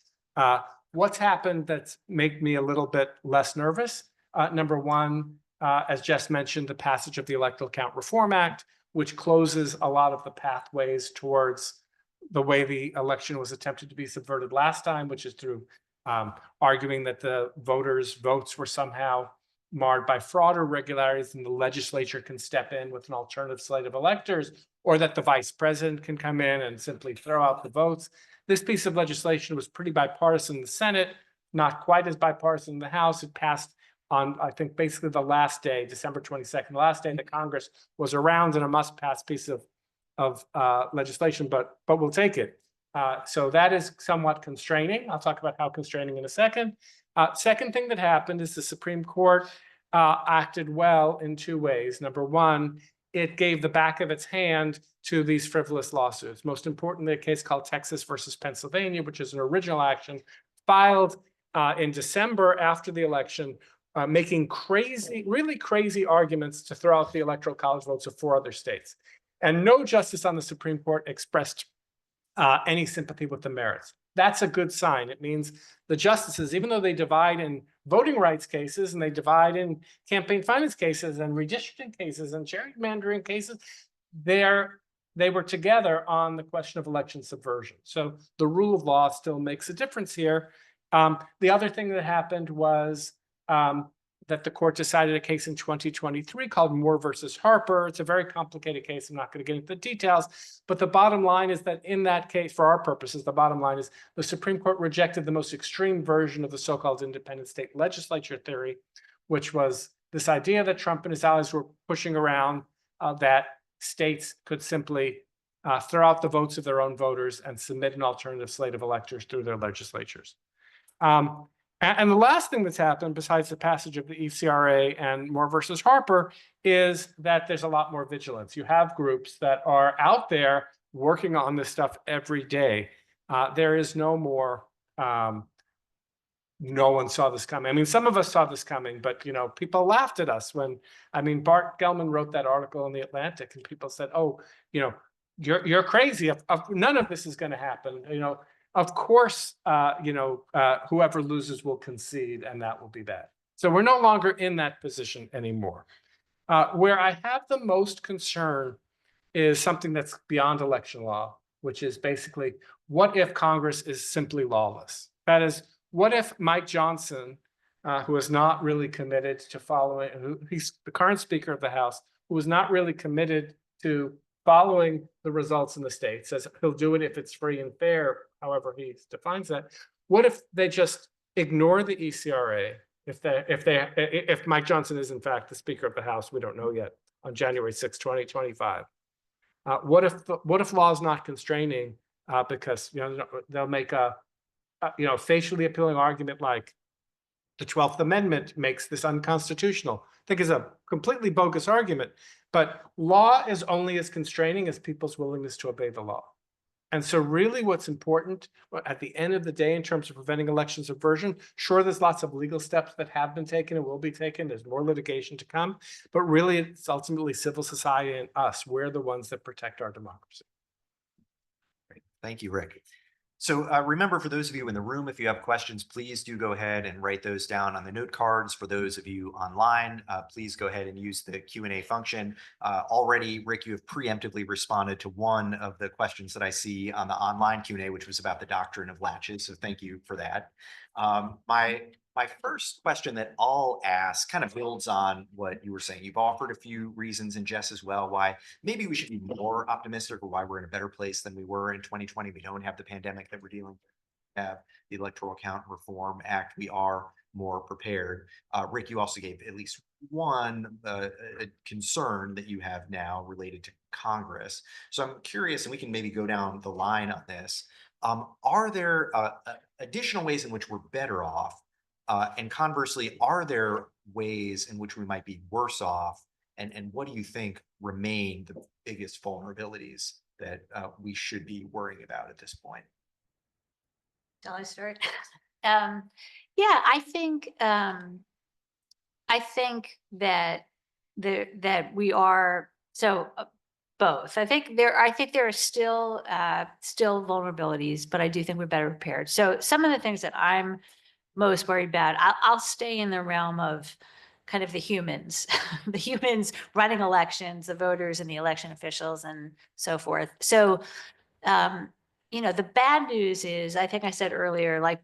What's happened that's made me a little bit less nervous? Number one, as Jess mentioned, the passage of the Electoral Count Reform Act, which closes a lot of the pathways towards the way the election was attempted to be subverted last time, which is through arguing that the voters' votes were somehow marred by fraud or irregularities, and the legislature can step in with an alternative slate of electors, or that the vice president can come in and simply throw out the votes. This piece of legislation was pretty bipartisan in the Senate, not quite as bipartisan in the House. It passed on, I think, basically the last day, December 22nd, the last day that Congress was around, and a must-pass piece of legislation, but we'll take it. So that is somewhat constraining. I'll talk about how constraining in a second. Second thing that happened is the Supreme Court acted well in two ways. Number one, it gave the back of its hand to these frivolous lawsuits. Most importantly, a case called Texas versus Pennsylvania, which is an original action filed in December after the election, making really crazy arguments to throw out the Electoral College votes of 4 other states. And no justice on the Supreme Court expressed any sympathy with the merits. That's a good sign. It means the justices, even though they divide in voting rights cases and they divide in campaign finance cases and redistricting cases and gerrymandering cases, they were together on the question of election subversion. So the rule of law still makes a difference here. The other thing that happened was that the court decided a case in 2023 called Moore versus Harper. It's a very complicated case. I'm not going to get into the details, but the bottom line is that in that case, for our purposes, the bottom line is the Supreme Court rejected the most extreme version of the so-called independent state legislature theory, which was this idea that Trump and his allies were pushing around that states could simply throw out the votes of their own voters and submit an alternative slate of electors through their legislatures. And the last thing that's happened, besides the passage of the ECRA and Moore versus Harper, is that there's a lot more vigilance. You have groups that are out there working on this stuff every day. There is no more, no one saw this coming. I mean, some of us saw this coming, but people laughed at us when, Bart Gellman wrote that article in The Atlantic, and people said, oh, you're crazy. None of this is going to happen. Of course, whoever loses will concede, and that will be that. So we're no longer in that position anymore. Where I have the most concern is something that's beyond election law, which is basically, what if Congress is simply lawless? That is, what if Mike Johnson, who is not really committed to following, he's the current Speaker of the House, who is not really committed to following the results in the state, says he'll do it if it's free and fair, however he defines that. What if they just ignore the ECRA? If Mike Johnson is in fact the Speaker of the House, we don't know yet, on January 6, 2025. What if law is not constraining because they'll make a facially appealing argument like the 12th Amendment makes this unconstitutional. I think is a completely bogus argument, but law is only as constraining as people's willingness to obey the law. And so really what's important at the end of the day in terms of preventing election subversion, sure, there's lots of legal steps that have been taken and will be taken. There's more litigation to come, but really it's ultimately civil society and us. We're the ones that protect our democracy. Great. Thank you, Rick. So remember, for those of you in the room, if you have questions, please do go ahead and write those down on the note cards. For those of you online, please go ahead and use the Q&A function. Already, Rick, you have preemptively responded to one of the questions that I see on the online Q&A, which was about the doctrine of latches. So thank you for that. My first question that I'll ask kind of builds on what you were saying. You've offered a few reasons, and Jess as well, why maybe we should be more optimistic, or why we're in a better place than we were in 2020. We don't have the pandemic that we're dealing with. We have the Electoral Count Reform Act. We are more prepared. Rick, you also gave at least one concern that you have now related to Congress. So I'm curious, and we can maybe go down the line on this. Are there additional ways in which we're better off? And conversely, are there ways in which we might be worse off? And what do you think remain the biggest vulnerabilities that we should be worrying about at this point? Shall I start? Yeah, I think that we are both. I think there are still vulnerabilities, but I do think we're better prepared. So some of the things that I'm most worried about, I'll stay in the realm of kind of the humans, the humans running elections, the voters and the election officials and so forth. So, the bad news is, I think I said earlier, like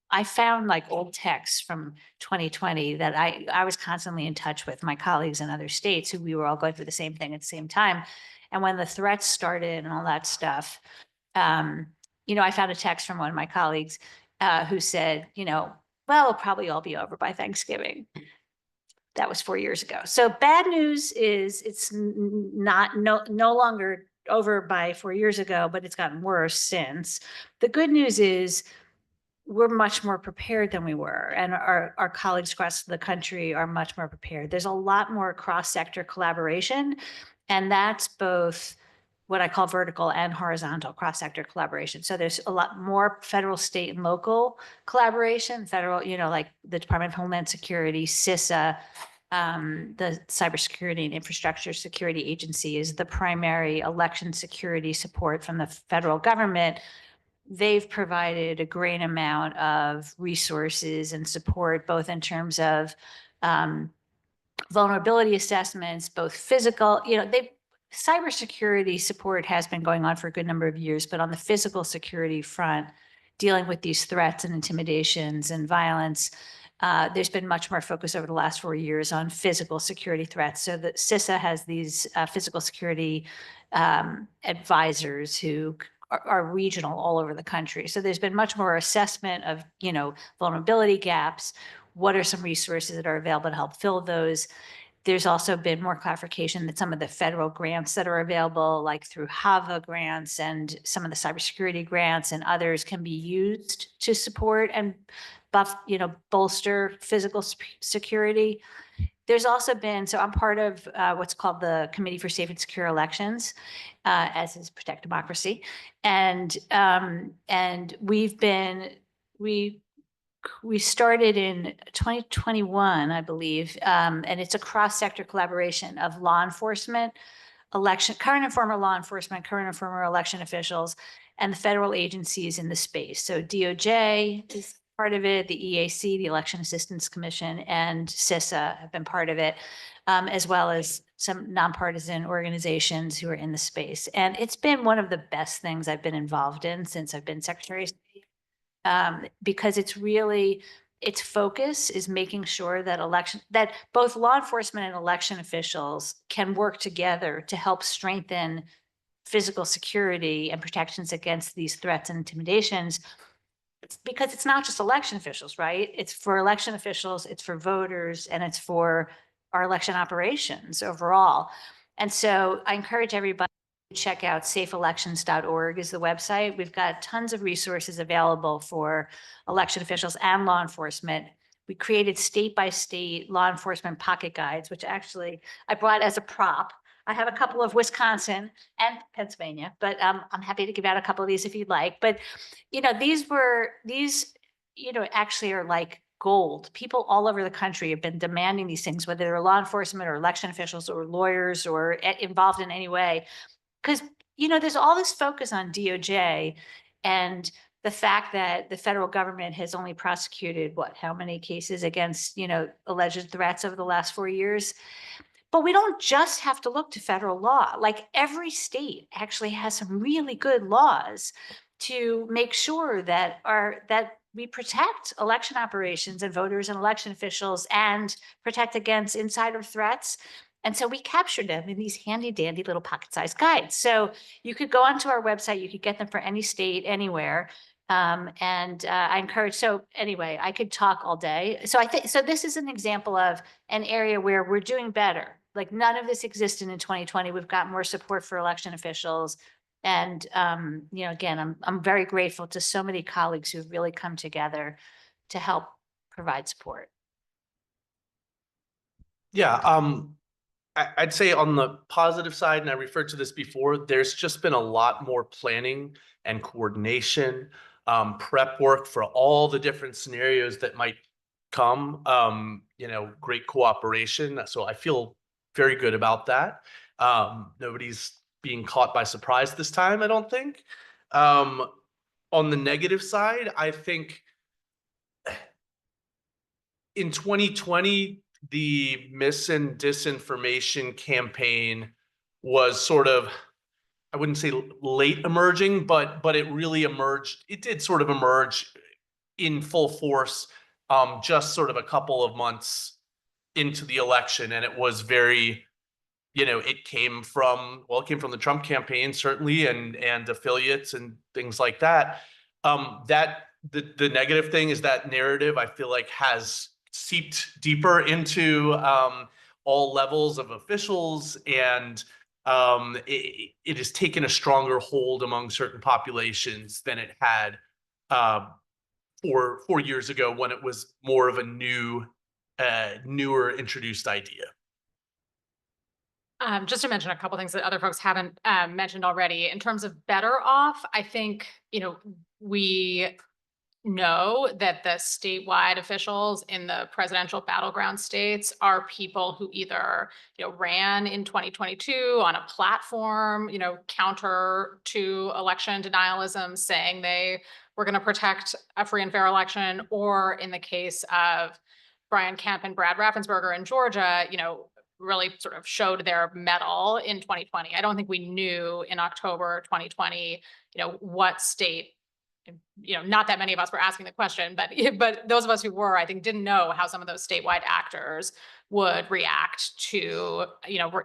I found like old texts from 2020 that I was constantly in touch with my colleagues in other states who we were all going through the same thing at the same time. And when the threats started and all that stuff, I found a text from one of my colleagues who said, well, it'll probably all be over by Thanksgiving. That was 4 years ago. So bad news is it's no longer over by 4 years ago, but it's gotten worse since. The good news is we're much more prepared than we were, and our colleagues across the country are much more prepared. There's a lot more cross-sector collaboration, and that's both what I call vertical and horizontal cross-sector collaboration. So there's a lot more federal, state, and local collaboration. Federal, like the Department of Homeland Security, CISA, the Cybersecurity and Infrastructure Security Agency is the primary election security support from the federal government. They've provided a great amount of resources and support, both in terms of vulnerability assessments, both physical, cybersecurity support has been going on for a good number of years, but on the physical security front, dealing with these threats and intimidations and violence, there's been much more focus over the last 4 years on physical security threats. So that CISA has these physical security advisors who are regional all over the country. So there's been much more assessment of, vulnerability gaps. What are some resources that are available to help fill those? There's also been more clarification that some of the federal grants that are available, like through HAVA grants and some of the cybersecurity grants and others, can be used to support and bolster physical security. There's also been, so I'm part of what's called the Committee for Safe and Secure Elections, as is Protect Democracy. And we started in 2021, I believe, and it's a cross-sector collaboration of law enforcement, current and former law enforcement, current and former election officials, and the federal agencies in the space. So DOJ is part of it, the EAC, the Election Assistance Commission, and CISA have been part of it, as well as some nonpartisan organizations who are in the space. And it's been one of the best things I've been involved in since I've been Secretary of State. Because its focus is making sure that both law enforcement and election officials can work together to help strengthen physical security and protections against these threats and intimidations. Because it's not just election officials, right? It's for election officials, it's for voters, and it's for our election operations overall. And so I encourage everybody to check out safeelections.org is the website. We've got tons of resources available for election officials and law enforcement. We created state-by-state law enforcement pocket guides, which actually I brought as a prop. I have a couple of Wisconsin and Pennsylvania, but I'm happy to give out a couple of these if you'd like. But, these, actually are like gold. People all over the country have been demanding these things, whether they're law enforcement or election officials or lawyers or involved in any way. Because, there's all this focus on DOJ and the fact that the federal government has only prosecuted how many cases against, alleged threats over the last 4 years. But we don't just have to look to federal law. Like every state actually has some really good laws to make sure that we protect election operations and voters and election officials and protect against insider threats. And so we captured them in these handy dandy little pocket-sized guides. So you could go onto our website, you could get them for any state, anywhere. I encourage, so anyway, I could talk all day. So so this is an example of an area where we're doing better. Like none of this existed in 2020. We've got more support for election officials. And, again, I'm very grateful to so many colleagues who've really come together to help provide support. Yeah, I'd say on the positive side, and I referred to this before, there's just been a lot more planning and coordination, prep work for all the different scenarios that might come, great cooperation. So I feel very good about that. Nobody's being caught by surprise this time, I don't think. On the negative side, I think in 2020, the mis and disinformation campaign was sort of, I wouldn't say late emerging, but it really emerged. It did sort of emerge in full force just sort of a couple of months into the election. And it was very, it came from the Trump campaign, certainly, and affiliates and things like that. The negative thing is that narrative, I feel like, has seeped deeper into all levels of officials, and it has taken a stronger hold among certain populations than it had 4 years ago, when it was more of a newer introduced idea. Just to mention a couple things that other folks haven't mentioned already. In terms of better off, I think, we know that the statewide officials in the presidential battleground states are people who either, ran in 2022 on a platform, counter to election denialism, saying they were going to protect a free and fair election, or in the case of Brian Kemp and Brad Raffensperger in Georgia, really sort of showed their mettle in 2020. I don't think we knew in October 2020, what state, not that many of us were asking the question, but those of us who were, I think, didn't know how some of those statewide actors would react to,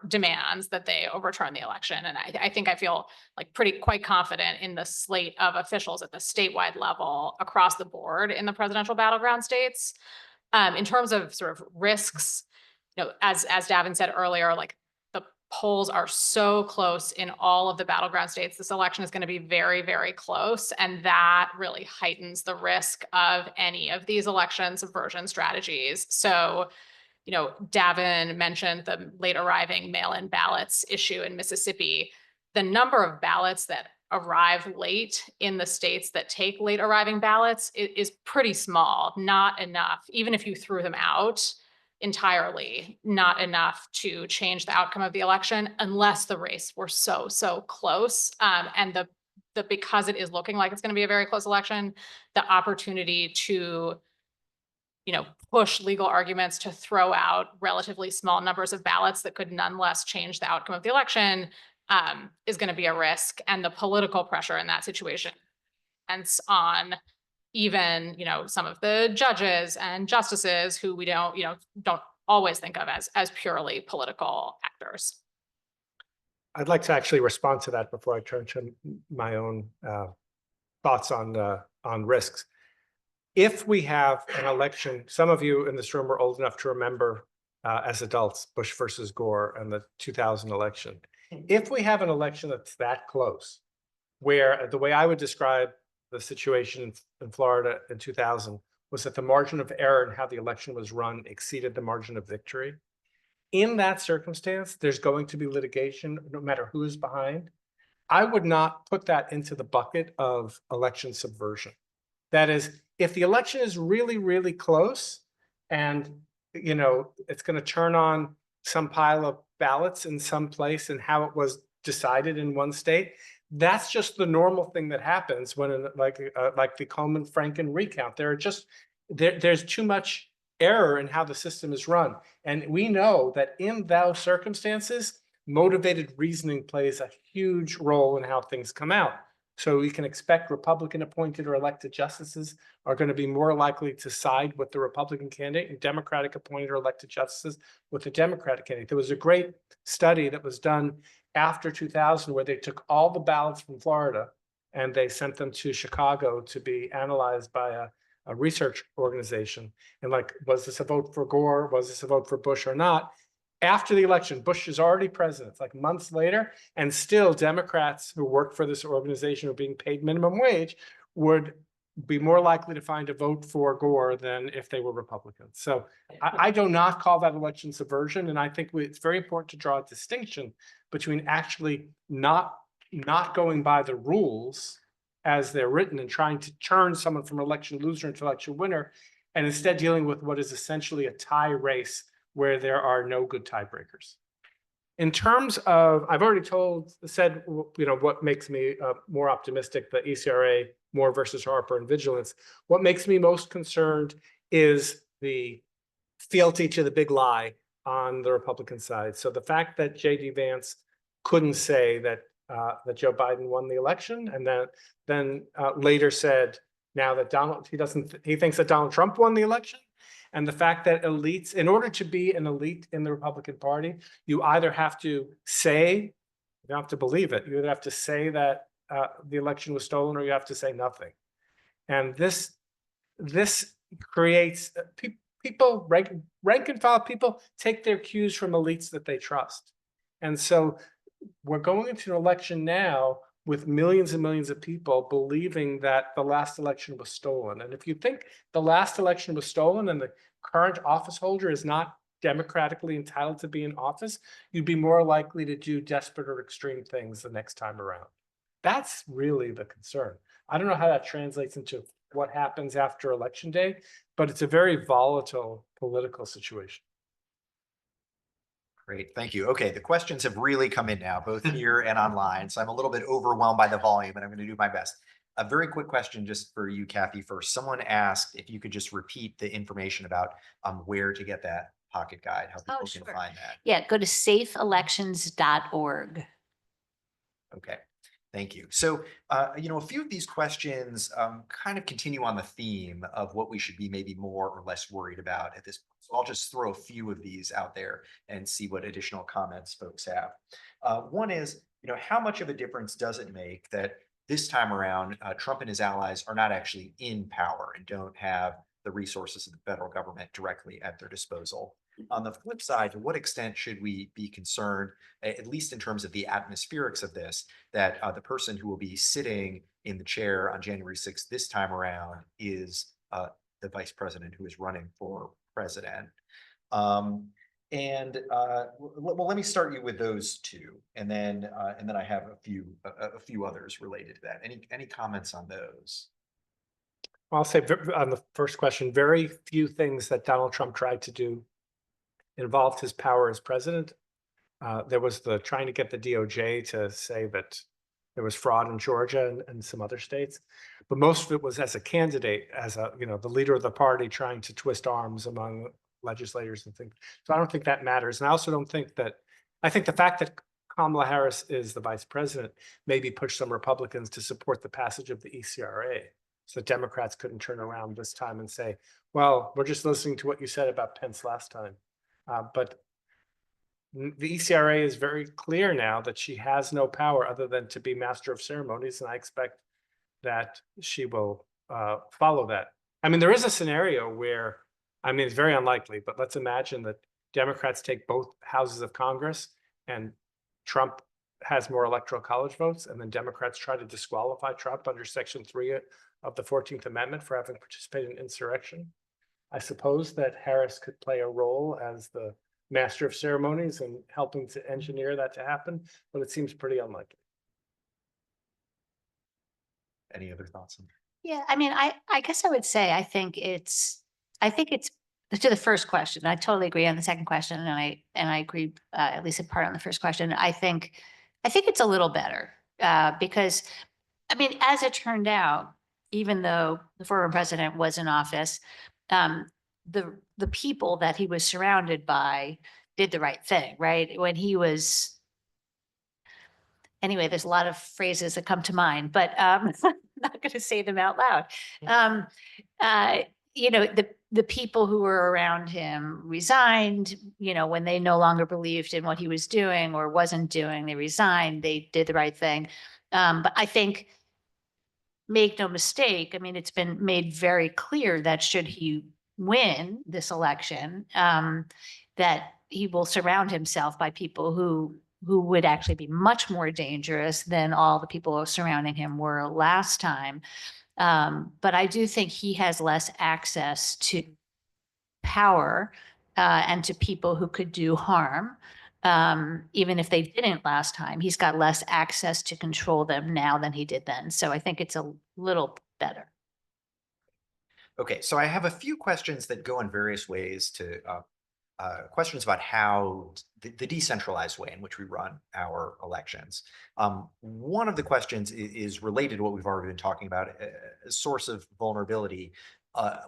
demands that they overturn the election. And I think I feel like quite confident in the slate of officials at the statewide level across the board in the presidential battleground states. In terms of sort of risks, as Davin said earlier, like the polls are so close in all of the battleground states. This election is going to be very, very close. And that really heightens the risk of any of these election subversion strategies. So, Davin mentioned the late arriving mail-in ballots issue in Mississippi. The number of ballots that arrive late in the states that take late arriving ballots is pretty small, not enough, even if you threw them out entirely, not enough to change the outcome of the election unless the race were so close. And because it is looking like it's going to be a very close election, the opportunity to, push legal arguments to throw out relatively small numbers of ballots that could nonetheless change the outcome of the election is going to be a risk. And the political pressure in that situation and on even, some of the judges and justices who we don't always think of as purely political actors. I'd like to actually respond to that before I turn to my own thoughts on risks. If we have an election, some of you in this room are old enough to remember as adults, Bush versus Gore and the 2000 election. If we have an election that's that close, where the way I would describe the situation in Florida in 2000 was that the margin of error in how the election was run exceeded the margin of victory. In that circumstance, there's going to be litigation, no matter who is behind. I would not put that into the bucket of election subversion. That is, if the election is really, really close and, you know, it's going to turn on some pile of ballots in some place and how it was decided in one state, that's just the normal thing that happens when, like the Coleman-Franken recount. There's too much error in how the system is run. And we know that in those circumstances, motivated reasoning plays a huge role in how things come out. So we can expect Republican appointed or elected justices are going to be more likely to side with the Republican candidate, and Democratic appointed or elected justices with the Democratic candidate. There was a great study that was done after 2000 where they took all the ballots from Florida and they sent them to Chicago to be analyzed by a research organization. And like, was this a vote for Gore? Was this a vote for Bush or not? After the election, Bush is already president, like months later, and still Democrats who work for this organization who are being paid minimum wage would be more likely to find a vote for Gore than if they were Republicans. So I do not call that election subversion. And I think it's very important to draw a distinction between actually not going by the rules as they're written and trying to turn someone from election loser into election winner, and instead dealing with what is essentially a tie race where there are no good tiebreakers. In terms of, I've already said, you know, what makes me more optimistic, the ECRA, Moore versus Harper, and vigilance. What makes me most concerned is the fealty to the big lie on the Republican side. So the fact that J.D. Vance couldn't say that Joe Biden won the election, and then later said now that he thinks that Donald Trump won the election. And the fact that elites, in order to be an elite in the Republican Party, you either have to say, you don't have to believe it, you either have to say that the election was stolen or you have to say nothing. And this creates people, rank and file people take their cues from elites that they trust. And so we're going into an election now with millions and millions of people believing that the last election was stolen. And if you think the last election was stolen and the current office holder is not democratically entitled to be in office, you'd be more likely to do desperate or extreme things the next time around. That's really the concern. I don't know how that translates into what happens after Election Day, but it's a very volatile political situation. Great, thank you. Okay, the questions have really come in now, both here and online. So I'm a little bit overwhelmed by the volume, and I'm going to do my best. A very quick question just for you, Kathy, first. Someone asked if you could just repeat the information about where to get that pocket guide, how people can find that. Yeah, go to safeelections.org. Okay, thank you. So, you know, a few of these questions kind of continue on the theme of what we should be maybe more or less worried about at this point. So I'll just throw a few of these out there and see what additional comments folks have. One is, you know, how much of a difference does it make that this time around, Trump and his allies are not actually in power and don't have the resources of the federal government directly at their disposal? On the flip side, to what extent should we be concerned, at least in terms of the atmospherics of this, that the person who will be sitting in the chair on January 6th this time around is the vice president who is running for president? Well, let me start you with those two, and then I have a few others related to that. Any comments on those? I'll say on the first question, very few things that Donald Trump tried to do involved his power as president. There was trying to get the DOJ to say that there was fraud in Georgia and some other states, but most of it was as a candidate, as the leader of the party trying to twist arms among legislators and things. So I don't think that matters. And I also don't think that, I think the fact that Kamala Harris is the vice president maybe pushed some Republicans to support the passage of the ECRA. So Democrats couldn't turn around this time and say, well, we're just listening to what you said about Pence last time. But the ECRA is very clear now that she has no power other than to be master of ceremonies. And I expect that she will follow that. I mean, there is a scenario where, I mean, it's very unlikely, but let's imagine that Democrats take both houses of Congress and Trump has more electoral college votes, and then Democrats try to disqualify Trump under Section 3 of the 14th Amendment for having participated in insurrection. I suppose that Harris could play a role as the master of ceremonies and helping to engineer that to happen, but it seems pretty unlikely. Any other thoughts? Yeah, I mean, I guess I would say, I think it's to the first question. I totally agree on the second question, and I agree at least in part on the first question. I think it's a little better because, I mean, as it turned out, even though the former president was in office, the people that he was surrounded by did the right thing, right? When he was, anyway, there's a lot of phrases that come to mind, but I'm not going to say them out loud. You know, the people who were around him resigned, you know, when they no longer believed in what he was doing or wasn't doing, they resigned, they did the right thing. But I think, make no mistake, I mean, it's been made very clear that should he win this election, that he will surround himself by people who would actually be much more dangerous than all the people surrounding him were last time. But I do think he has less access to power and to people who could do harm. Even if they didn't last time, he's got less access to control them now than he did then. So I think it's a little better. Okay, so I have a few questions that go in various ways to questions about how the decentralized way in which we run our elections. One of the questions is related to what we've already been talking about, a source of vulnerability.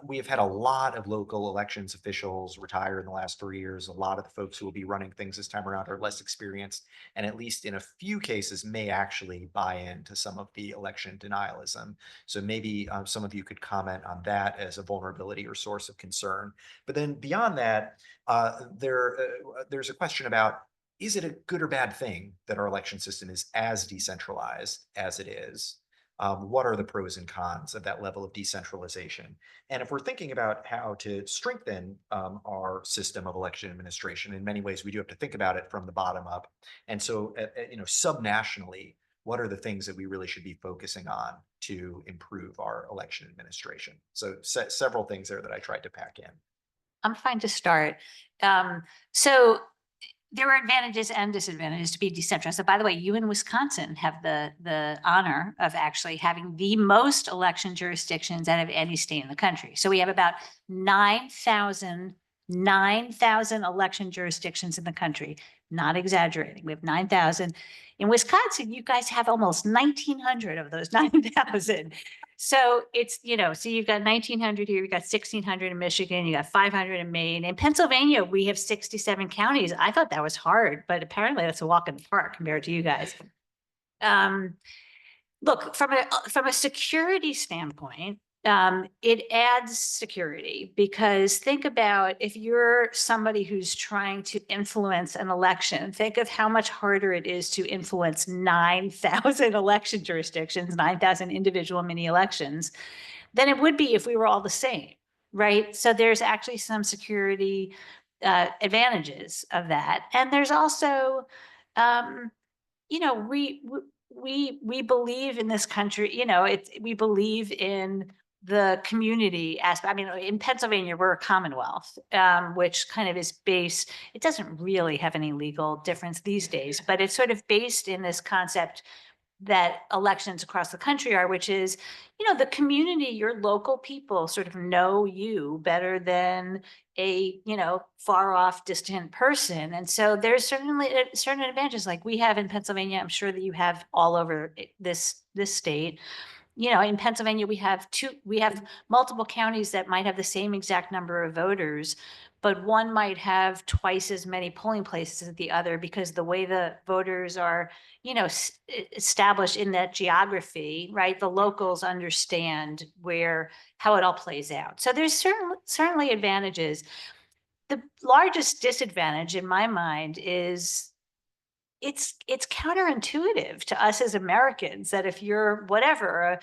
We have had a lot of local elections officials retire in the last 3 years. A lot of the folks who will be running things this time around are less experienced, and at least in a few cases may actually buy into some of the election denialism. So maybe some of you could comment on that as a vulnerability or source of concern. But then beyond that, there's a question about, is it a good or bad thing that our election system is as decentralized as it is? What are the pros and cons of that level of decentralization? And if we're thinking about how to strengthen our system of election administration, in many ways, we do have to think about it from the bottom up. And so, you know, subnationally, what are the things that we really should be focusing on to improve our election administration? So several things there that I tried to pack in. I'm fine to start. So there are advantages and disadvantages to be decentralized. So by the way, you in Wisconsin have the honor of actually having the most election jurisdictions out of any state in the country. So we have about 9,000 election jurisdictions in the country. Not exaggerating. We have 9,000. In Wisconsin, you guys have almost 1,900 of those 9,000. So it's, you know, so you've got 1,900 here, you've got 1,600 in Michigan, you got 500 in Maine. In Pennsylvania, we have 67 counties. I thought that was hard, but apparently that's a walk in the park compared to you guys. Look, from a security standpoint, it adds security, because think about if you're somebody who's trying to influence an election, think of how much harder it is to influence 9,000 election jurisdictions, 9,000 individual mini elections, than it would be if we were all the same, right? So there's actually some security advantages of that. And there's also, you know, we believe in this country, you know, we believe in the community aspect. I mean, in Pennsylvania, we're a commonwealth, which kind of is based, it doesn't really have any legal difference these days, but it's sort of based in this concept that elections across the country are, which is, you know, the community, your local people sort of know you better than a, you know, far off distant person. And so there's certainly certain advantages like we have in Pennsylvania. I'm sure that you have all over this state. You know, in Pennsylvania, we have multiple counties that might have the same exact number of voters, but one might have twice as many polling places as the other because the way the voters are, you know, established in that geography, right? The locals understand how it all plays out. So there's certainly advantages. The largest disadvantage in my mind is it's counterintuitive to us as Americans that if you're whatever,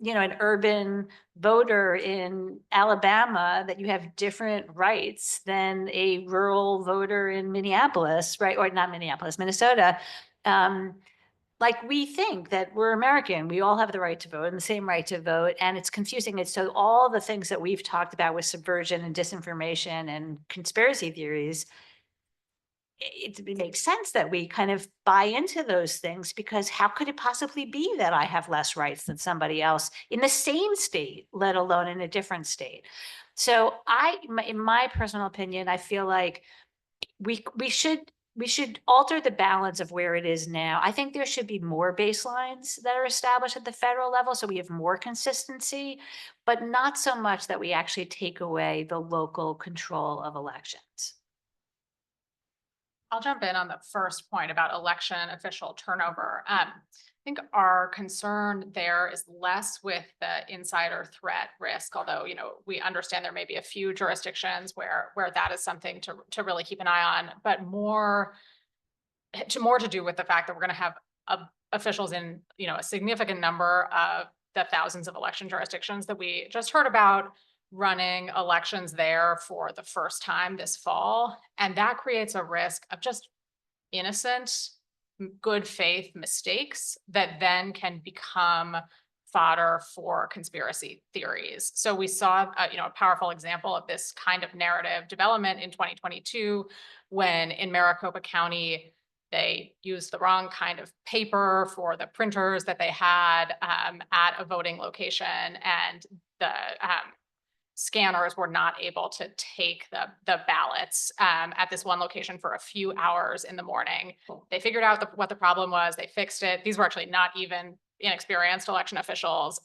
an urban voter in Alabama, that you have different rights than a rural voter in Minneapolis, right? Or not Minneapolis, Minnesota. Like, we think that we're American, we all have the right to vote and the same right to vote, and it's confusing. It's so all the things that we've talked about with subversion and disinformation and conspiracy theories, it makes sense that we kind of buy into those things, because how could it possibly be that I have less rights than somebody else in the same state, let alone in a different state? So in my personal opinion, I feel like we should alter the balance of where it is now. I think there should be more baselines that are established at the federal level, so we have more consistency, but not so much that we actually take away the local control of elections. I'll jump in on the first point about election official turnover. I think our concern there is less with the insider threat risk, although, we understand there may be a few jurisdictions where that is something to really keep an eye on, but more to do with the fact that we're going to have officials in, a significant number of the thousands of election jurisdictions that we just heard about, running elections there for the first time this fall. And that creates a risk of just innocent, good faith mistakes that then can become fodder for conspiracy theories. So we saw a powerful example of this kind of narrative development in 2022, when in Maricopa County, they used the wrong kind of paper for the printers that they had at a voting location, and the scanners were not able to take the ballots at this one location for a few hours in the morning. They figured out what the problem was. They fixed it. These were actually not even inexperienced election officials.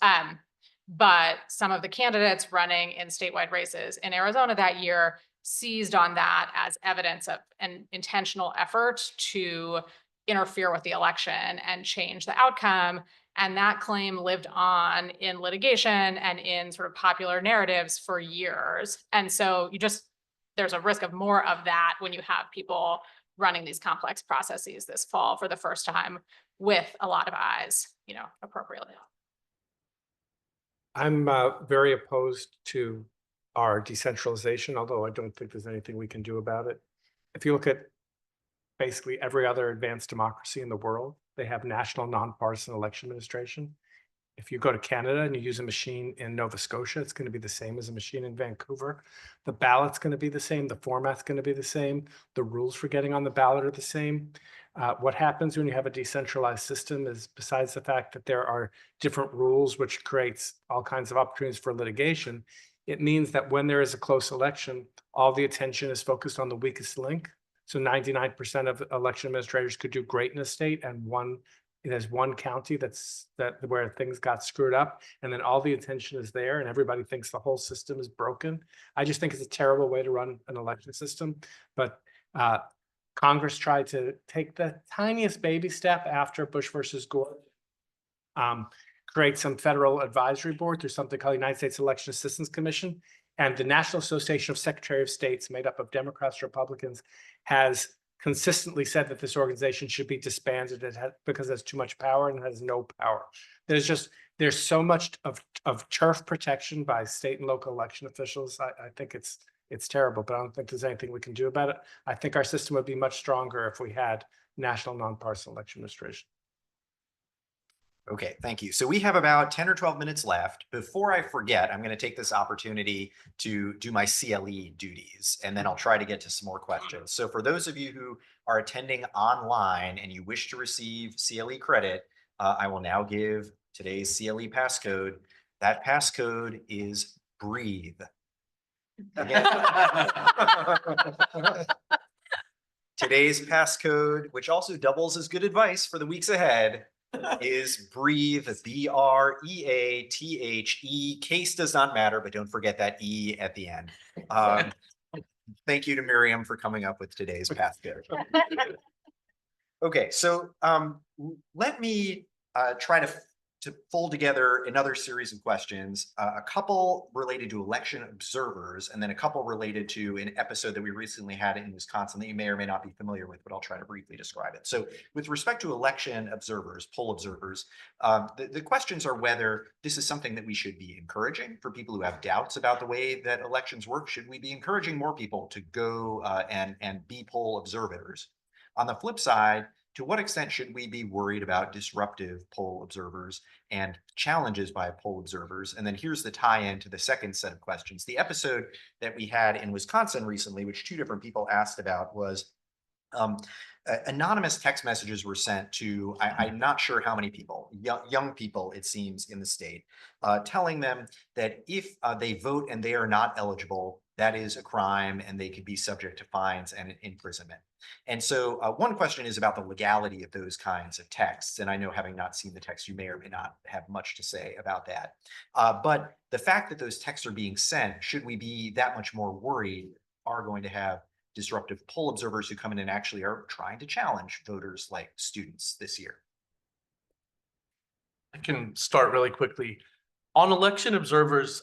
But some of the candidates running in statewide races in Arizona that year seized on that as evidence of an intentional effort to interfere with the election and change the outcome. And that claim lived on in litigation and in sort of popular narratives for years. And so there's a risk of more of that when you have people running these complex processes this fall for the first time with a lot of eyes, appropriately. I'm very opposed to our decentralization, although I don't think there's anything we can do about it. If you look at basically every other advanced democracy in the world, they have national nonpartisan election administration. If you go to Canada and you use a machine in Nova Scotia, it's going to be the same as a machine in Vancouver. The ballot's going to be the same. The format's going to be the same. The rules for getting on the ballot are the same. What happens when you have a decentralized system is, besides the fact that there are different rules, which creates all kinds of opportunities for litigation, it means that when there is a close election, all the attention is focused on the weakest link. So 99% of election administrators could do great in a state, and there's one county where things got screwed up, and then all the attention is there, and everybody thinks the whole system is broken. I just think it's a terrible way to run an election system. But Congress tried to take the tiniest baby step after Bush versus Gore, create some federal advisory board through something called the United States Election Assistance Commission. And the National Association of Secretary of States, made up of Democrats, Republicans, has consistently said that this organization should be disbanded because it has too much power and has no power. There's so much of turf protection by state and local election officials. I think it's terrible, but I don't think there's anything we can do about it. I think our system would be much stronger if we had national nonpartisan election administration. Okay, thank you. So we have about 10 or 12 minutes left. Before I forget, I'm going to take this opportunity to do my CLE duties, and then I'll try to get to some more questions. So for those of you who are attending online and you wish to receive CLE credit, I will now give today's CLE passcode. That passcode is breathe. Again. Today's passcode, which also doubles as good advice for the weeks ahead, is breathe, B-R-E-A-T-H-E. Case does not matter, but don't forget that E at the end. Thank you to Miriam for coming up with today's passcode. Okay, so let me try to to pull together another series of questions, a couple related to election observers, and then a couple related to an episode that we recently had in Wisconsin that you may or may not be familiar with, but I'll try to briefly describe it. So with respect to election observers, poll observers, the questions are whether this is something that we should be encouraging for people who have doubts about the way that elections work. Should we be encouraging more people to go and be poll observers? On the flip side, to what extent should we be worried about disruptive poll observers and challenges by poll observers? And then here's the tie-in to the second set of questions. The episode that we had in Wisconsin recently, which two different people asked about, was anonymous text messages were sent to, I'm not sure how many people, young people, it seems, in the state, telling them that if they vote and they are not eligible, that is a crime and they could be subject to fines and imprisonment. And so one question is about the legality of those kinds of texts. And I know, having not seen the text, you may or may not have much to say about that. But the fact that those texts are being sent, should we be that much more worried are going to have disruptive poll observers who come in and actually are trying to challenge voters like students this year? I can start really quickly. On election observers,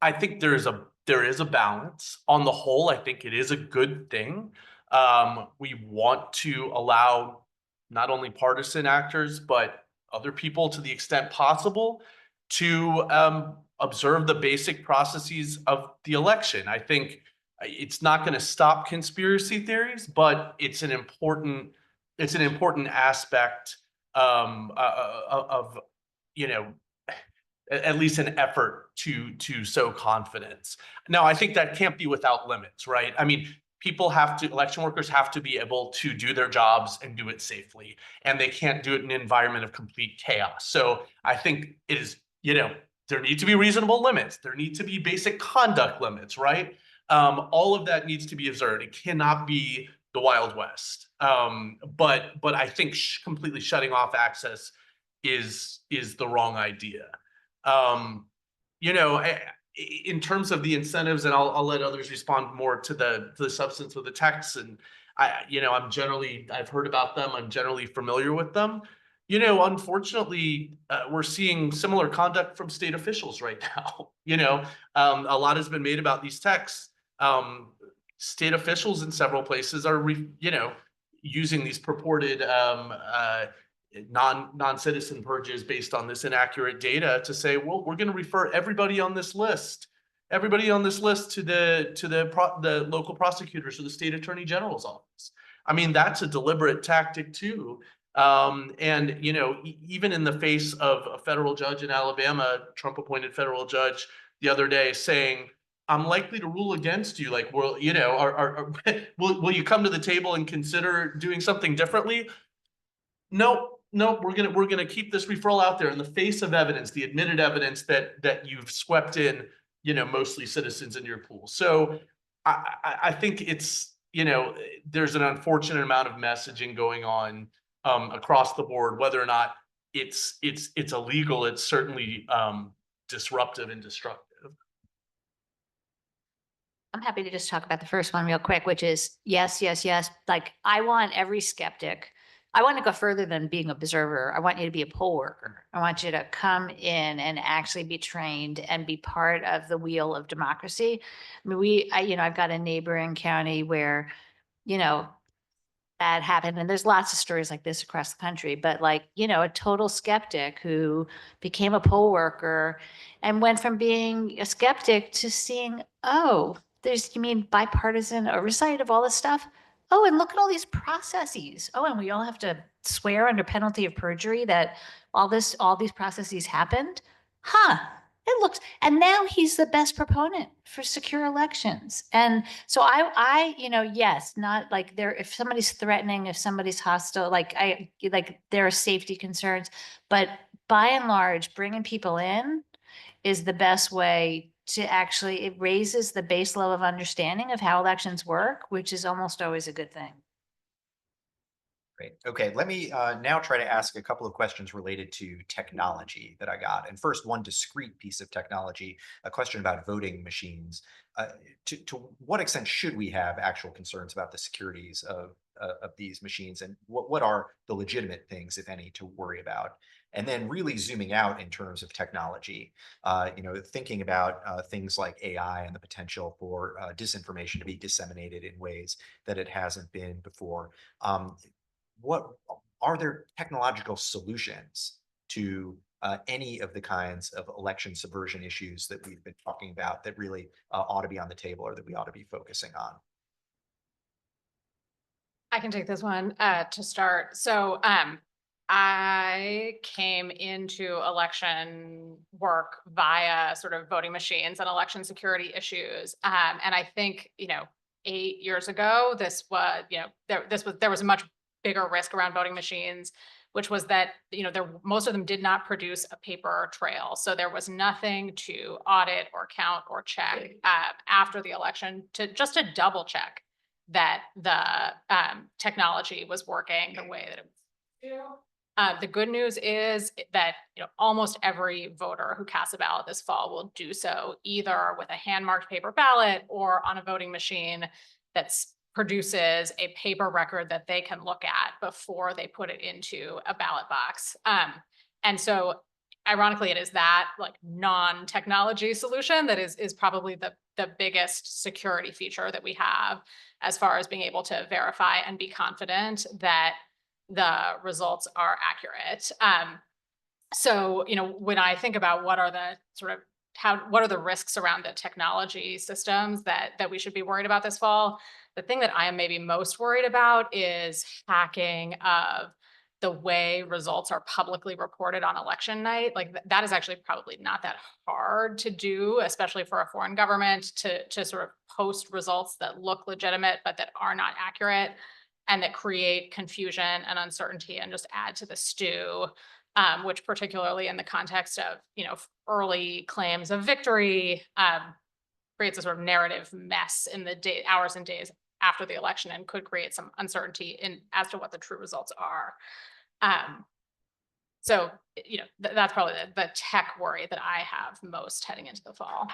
I think there is a balance. On the whole, I think it is a good thing. We want to allow not only partisan actors, but other people, to the extent possible, to observe the basic processes of the election. I think it's not going to stop conspiracy theories, but it's an important aspect of, you know, at least an effort to sow confidence. Now, I think that can't be without limits, right? I mean, election workers have to be able to do their jobs and do it safely, and they can't do it in an environment of complete chaos. So I think it is, there need to be reasonable limits. There need to be basic conduct limits, right? All of that needs to be observed. It cannot be the Wild West. But I think completely shutting off access is the wrong idea. In terms of the incentives, and I'll let others respond more to the substance of the text. And I've heard about them. I'm generally familiar with them. Unfortunately, we're seeing similar conduct from state officials right now. A lot has been made about these texts. State officials in several places are, using these purported non-citizen purges based on this inaccurate data to say, well, we're going to refer everybody on this list to the local prosecutors or the state attorney general's office. I mean, that's a deliberate tactic too. Even in the face of a federal judge in Alabama, Trump-appointed federal judge the other day saying, I'm likely to rule against you. Like, will you come to the table and consider doing something differently? No, we're gonna keep this referral out there in the face of evidence, the admitted evidence that you've swept in, mostly citizens in your pool. So I think it's, there's an unfortunate amount of messaging going on across the board. Whether or not it's illegal, it's certainly disruptive and destructive. I'm happy to just talk about the first one real quick, which is yes. Like, I want every skeptic. I want to go further than being an observer. I want you to be a poll worker. I want you to come in and actually be trained and be part of the wheel of democracy. I mean, I've got a neighboring county where, that happened. And there's lots of stories like this across the country, but a total skeptic who became a poll worker and went from being a skeptic to seeing, oh, you mean bipartisan oversight of all this stuff? Oh, and look at all these processes. Oh, and we all have to swear under penalty of perjury that all these processes happened. It looks, and now he's the best proponent for secure elections. And so yes, not like if somebody's threatening, if somebody's hostile, there are safety concerns, but by and large, bringing people in is the best way to actually, it raises the base level of understanding of how elections work, which is almost always a good thing. Great. Okay, let me now try to ask a couple of questions related to technology that I got. And first, one discrete piece of technology, a question about voting machines. To what extent should we have actual concerns about the securities of these machines, and what are the legitimate things, if any, to worry about. And then really zooming out in terms of technology, thinking about things like AI and the potential for disinformation to be disseminated in ways that it hasn't been before. What are there technological solutions to any of the kinds of election subversion issues that we've been talking about that really ought to be on the table or that we ought to be focusing on? I can take this one to start. So I came into election work via sort of voting machines and election security issues. And I think, 8 years ago, this was, there was a much bigger risk around voting machines, which was that, most of them did not produce a paper trail. So there was nothing to audit or count or check after the election to double check that the technology was working the way that it was. The good news is that almost every voter who casts a ballot this fall will do so either with a hand-marked paper ballot or on a voting machine that produces a paper record that they can look at before they put it into a ballot box. And so ironically, it is that like non-technology solution that is probably the biggest security feature that we have as far as being able to verify and be confident that the results are accurate. So, when I think about what are the what are the risks around the technology systems that we should be worried about this fall, the thing that I am maybe most worried about is hacking of the way results are publicly reported on election night. Like that is actually probably not that hard to do, especially for a foreign government to sort of post results that look legitimate, but that are not accurate and that create confusion and uncertainty and just add to the stew, which particularly in the context of, early claims of victory, creates a sort of narrative mess in the hours and days after the election and could create some uncertainty as to what the true results are. So, that's probably the tech worry that I have most heading into the fall.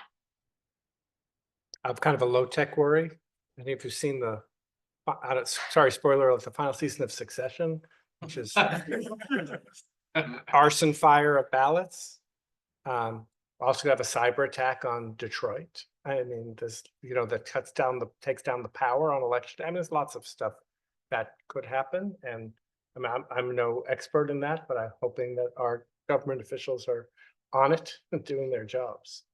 I have kind of a low tech worry. I think if you've seen sorry, spoiler alert, the final season of Succession, which is arson fire of ballots. Also have a cyber attack on Detroit. I mean, this, that takes down the power on election. I mean, there's lots of stuff that could happen. And I'm no expert in that, but I'm hoping that our government officials are on it and doing their jobs.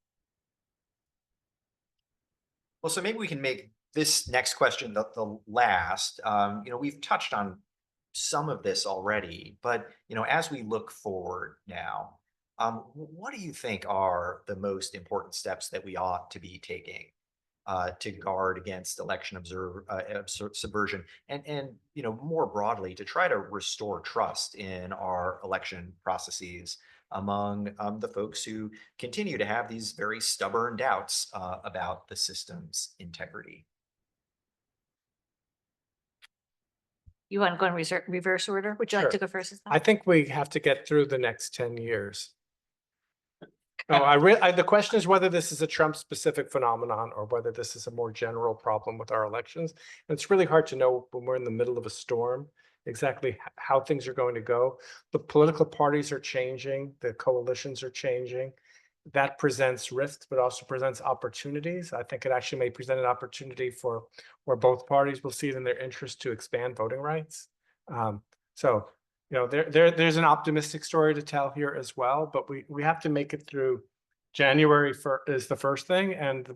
Well, so maybe we can make this next question the last. We've touched on some of this already, but as we look forward now, what do you think are the most important steps that we ought to be taking to guard against election subversion and more broadly to try to restore trust in our election processes among the folks who continue to have these very stubborn doubts about the system's integrity? You want to go in reverse order? Would you like Sure. to go first? I think we have to get through the next 10 years. No, the question is whether this is a Trump specific phenomenon or whether this is a more general problem with our elections. And it's really hard to know when we're in the middle of a storm exactly how things are going to go. The political parties are changing, the coalitions are changing. That presents risks, but also presents opportunities. I think it actually may present an opportunity for where both parties will see it in their interest to expand voting rights. There's an optimistic story to tell here as well, but we have to make it through January is the first thing. And,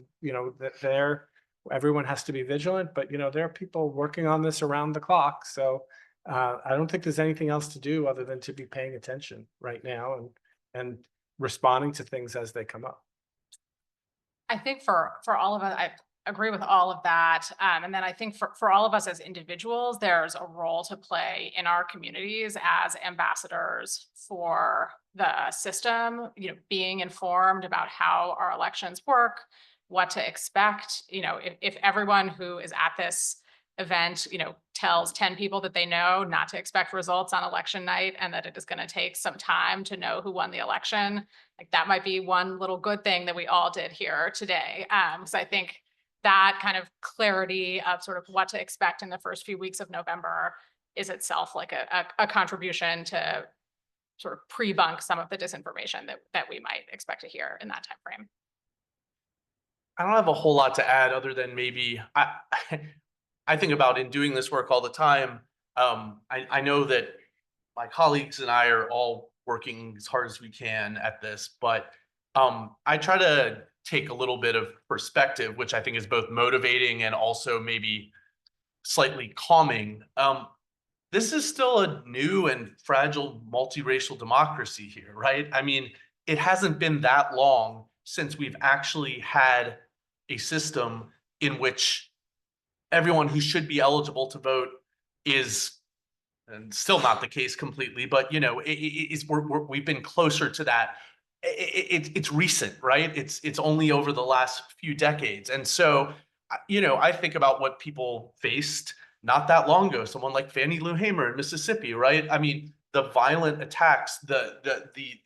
everyone has to be vigilant, but, there are people working on this around the clock. So I don't think there's anything else to do other than to be paying attention right now and responding to things as they come up. I think for all of us, I agree with all of that. And then I think for all of us as individuals, there's a role to play in our communities as ambassadors for the system, being informed about how our elections work, what to expect. If everyone who is at this event, tells 10 people that they know not to expect results on election night and that it is going to take some time to know who won the election, like that might be one little good thing that we all did here today. So I think that kind of clarity of sort of what to expect in the first few weeks of November is itself like a contribution to sort of pre-bunk some of the disinformation that we might expect to hear in that time frame. I don't have a whole lot to add other than maybe I think about in doing this work all the time. I know that my colleagues and I are all working as hard as we can at this, but I try to take a little bit of perspective, which I think is both motivating and also maybe slightly calming. This is still a new and fragile multiracial democracy here, right? I mean, it hasn't been that long since we've actually had a system in which everyone who should be eligible to vote is, and still not the case completely, but we've been closer to that. It's recent, right? It's only over the last few decades. And so, I think about what people faced not that long ago, someone like Fannie Lou Hamer in Mississippi, right? I mean, the violent attacks,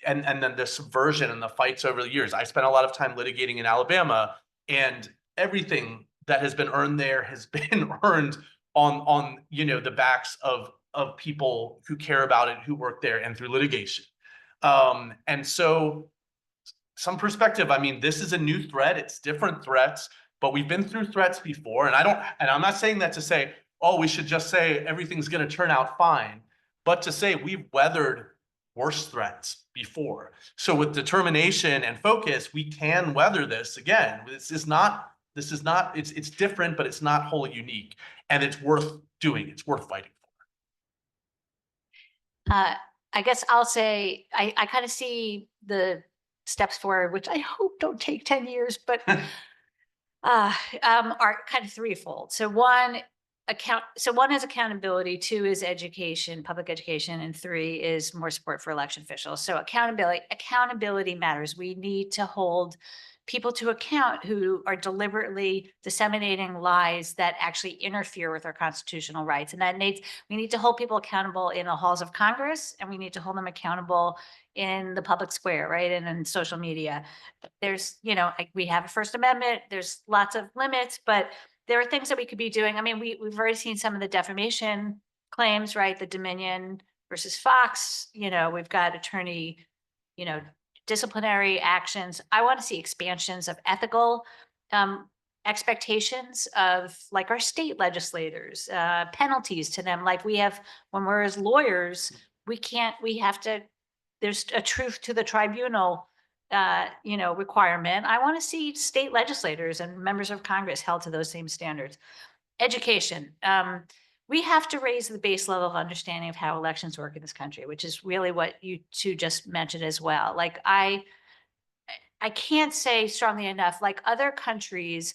and then the subversion and the fights over the years. I spent a lot of time litigating in Alabama, and everything that has been earned there has been earned on the backs of people who care about it, who work there, and through litigation. And so some perspective, I mean, this is a new threat. It's different threats, but we've been through threats before. And I'm not saying that to say, oh, we should just say everything's going to turn out fine, but to say we've weathered worse threats before. So with determination and focus, we can weather this again. It's different, but it's not wholly unique, and it's worth doing. It's worth fighting for. I guess I'll say, I kind of see the steps forward, which I hope don't take 10 years, but are kind of threefold. So one is accountability, two is education, public education, and three is more support for election officials. So accountability matters. We need to hold people to account who are deliberately disseminating lies that actually interfere with our constitutional rights. And we need to hold people accountable in the halls of Congress, and we need to hold them accountable in the public square, right? And in social media. There's, we have a First Amendment, there's lots of limits, but there are things that we could be doing. I mean, we've already seen some of the defamation claims, right? The Dominion versus Fox, we've got attorney, disciplinary actions. I want to see expansions of ethical expectations of like our state legislators, penalties to them. Like we have, when we're as lawyers, there's a truth to the tribunal requirement. I want to see state legislators and members of Congress held to those same standards. Education. We have to raise the base level of understanding of how elections work in this country, which is really what you two just mentioned as well. Like I can't say strongly enough, like other countries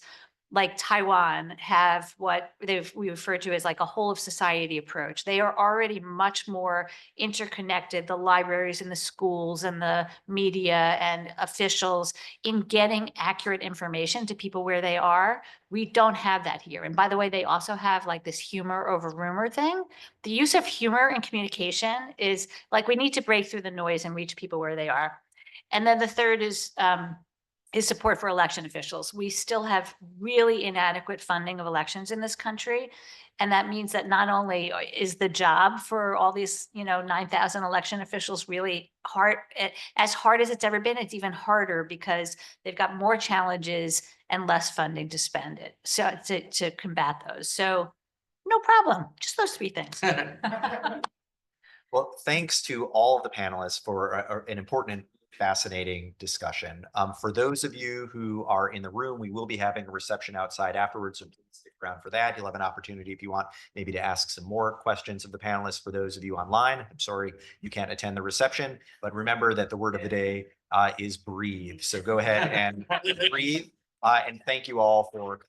like Taiwan have what we refer to as like a whole of society approach. They are already much more interconnected, the libraries and the schools and the media and officials, in getting accurate information to people where they are. We don't have that here. And by the way, they also have like this humor over rumor thing. The use of humor in communication is like, we need to break through the noise and reach people where they are. And then the third is support for election officials. We still have really inadequate funding of elections in this country. And that means that not only is the job for all these, 9,000 election officials really hard, as hard as it's ever been, it's even harder because they've got more challenges and less funding to spend it. So to combat those. So no problem, just those three things. Well, thanks to all of the panelists for an important, fascinating discussion. For those of you who are in the room, we will be having a reception outside afterwards, so please stick around for that. You'll have an opportunity if you want maybe to ask some more questions of the panelists. For those of you online, I'm sorry you can't attend the reception, but remember that the word of the day is breathe. So go ahead and breathe. And thank you all for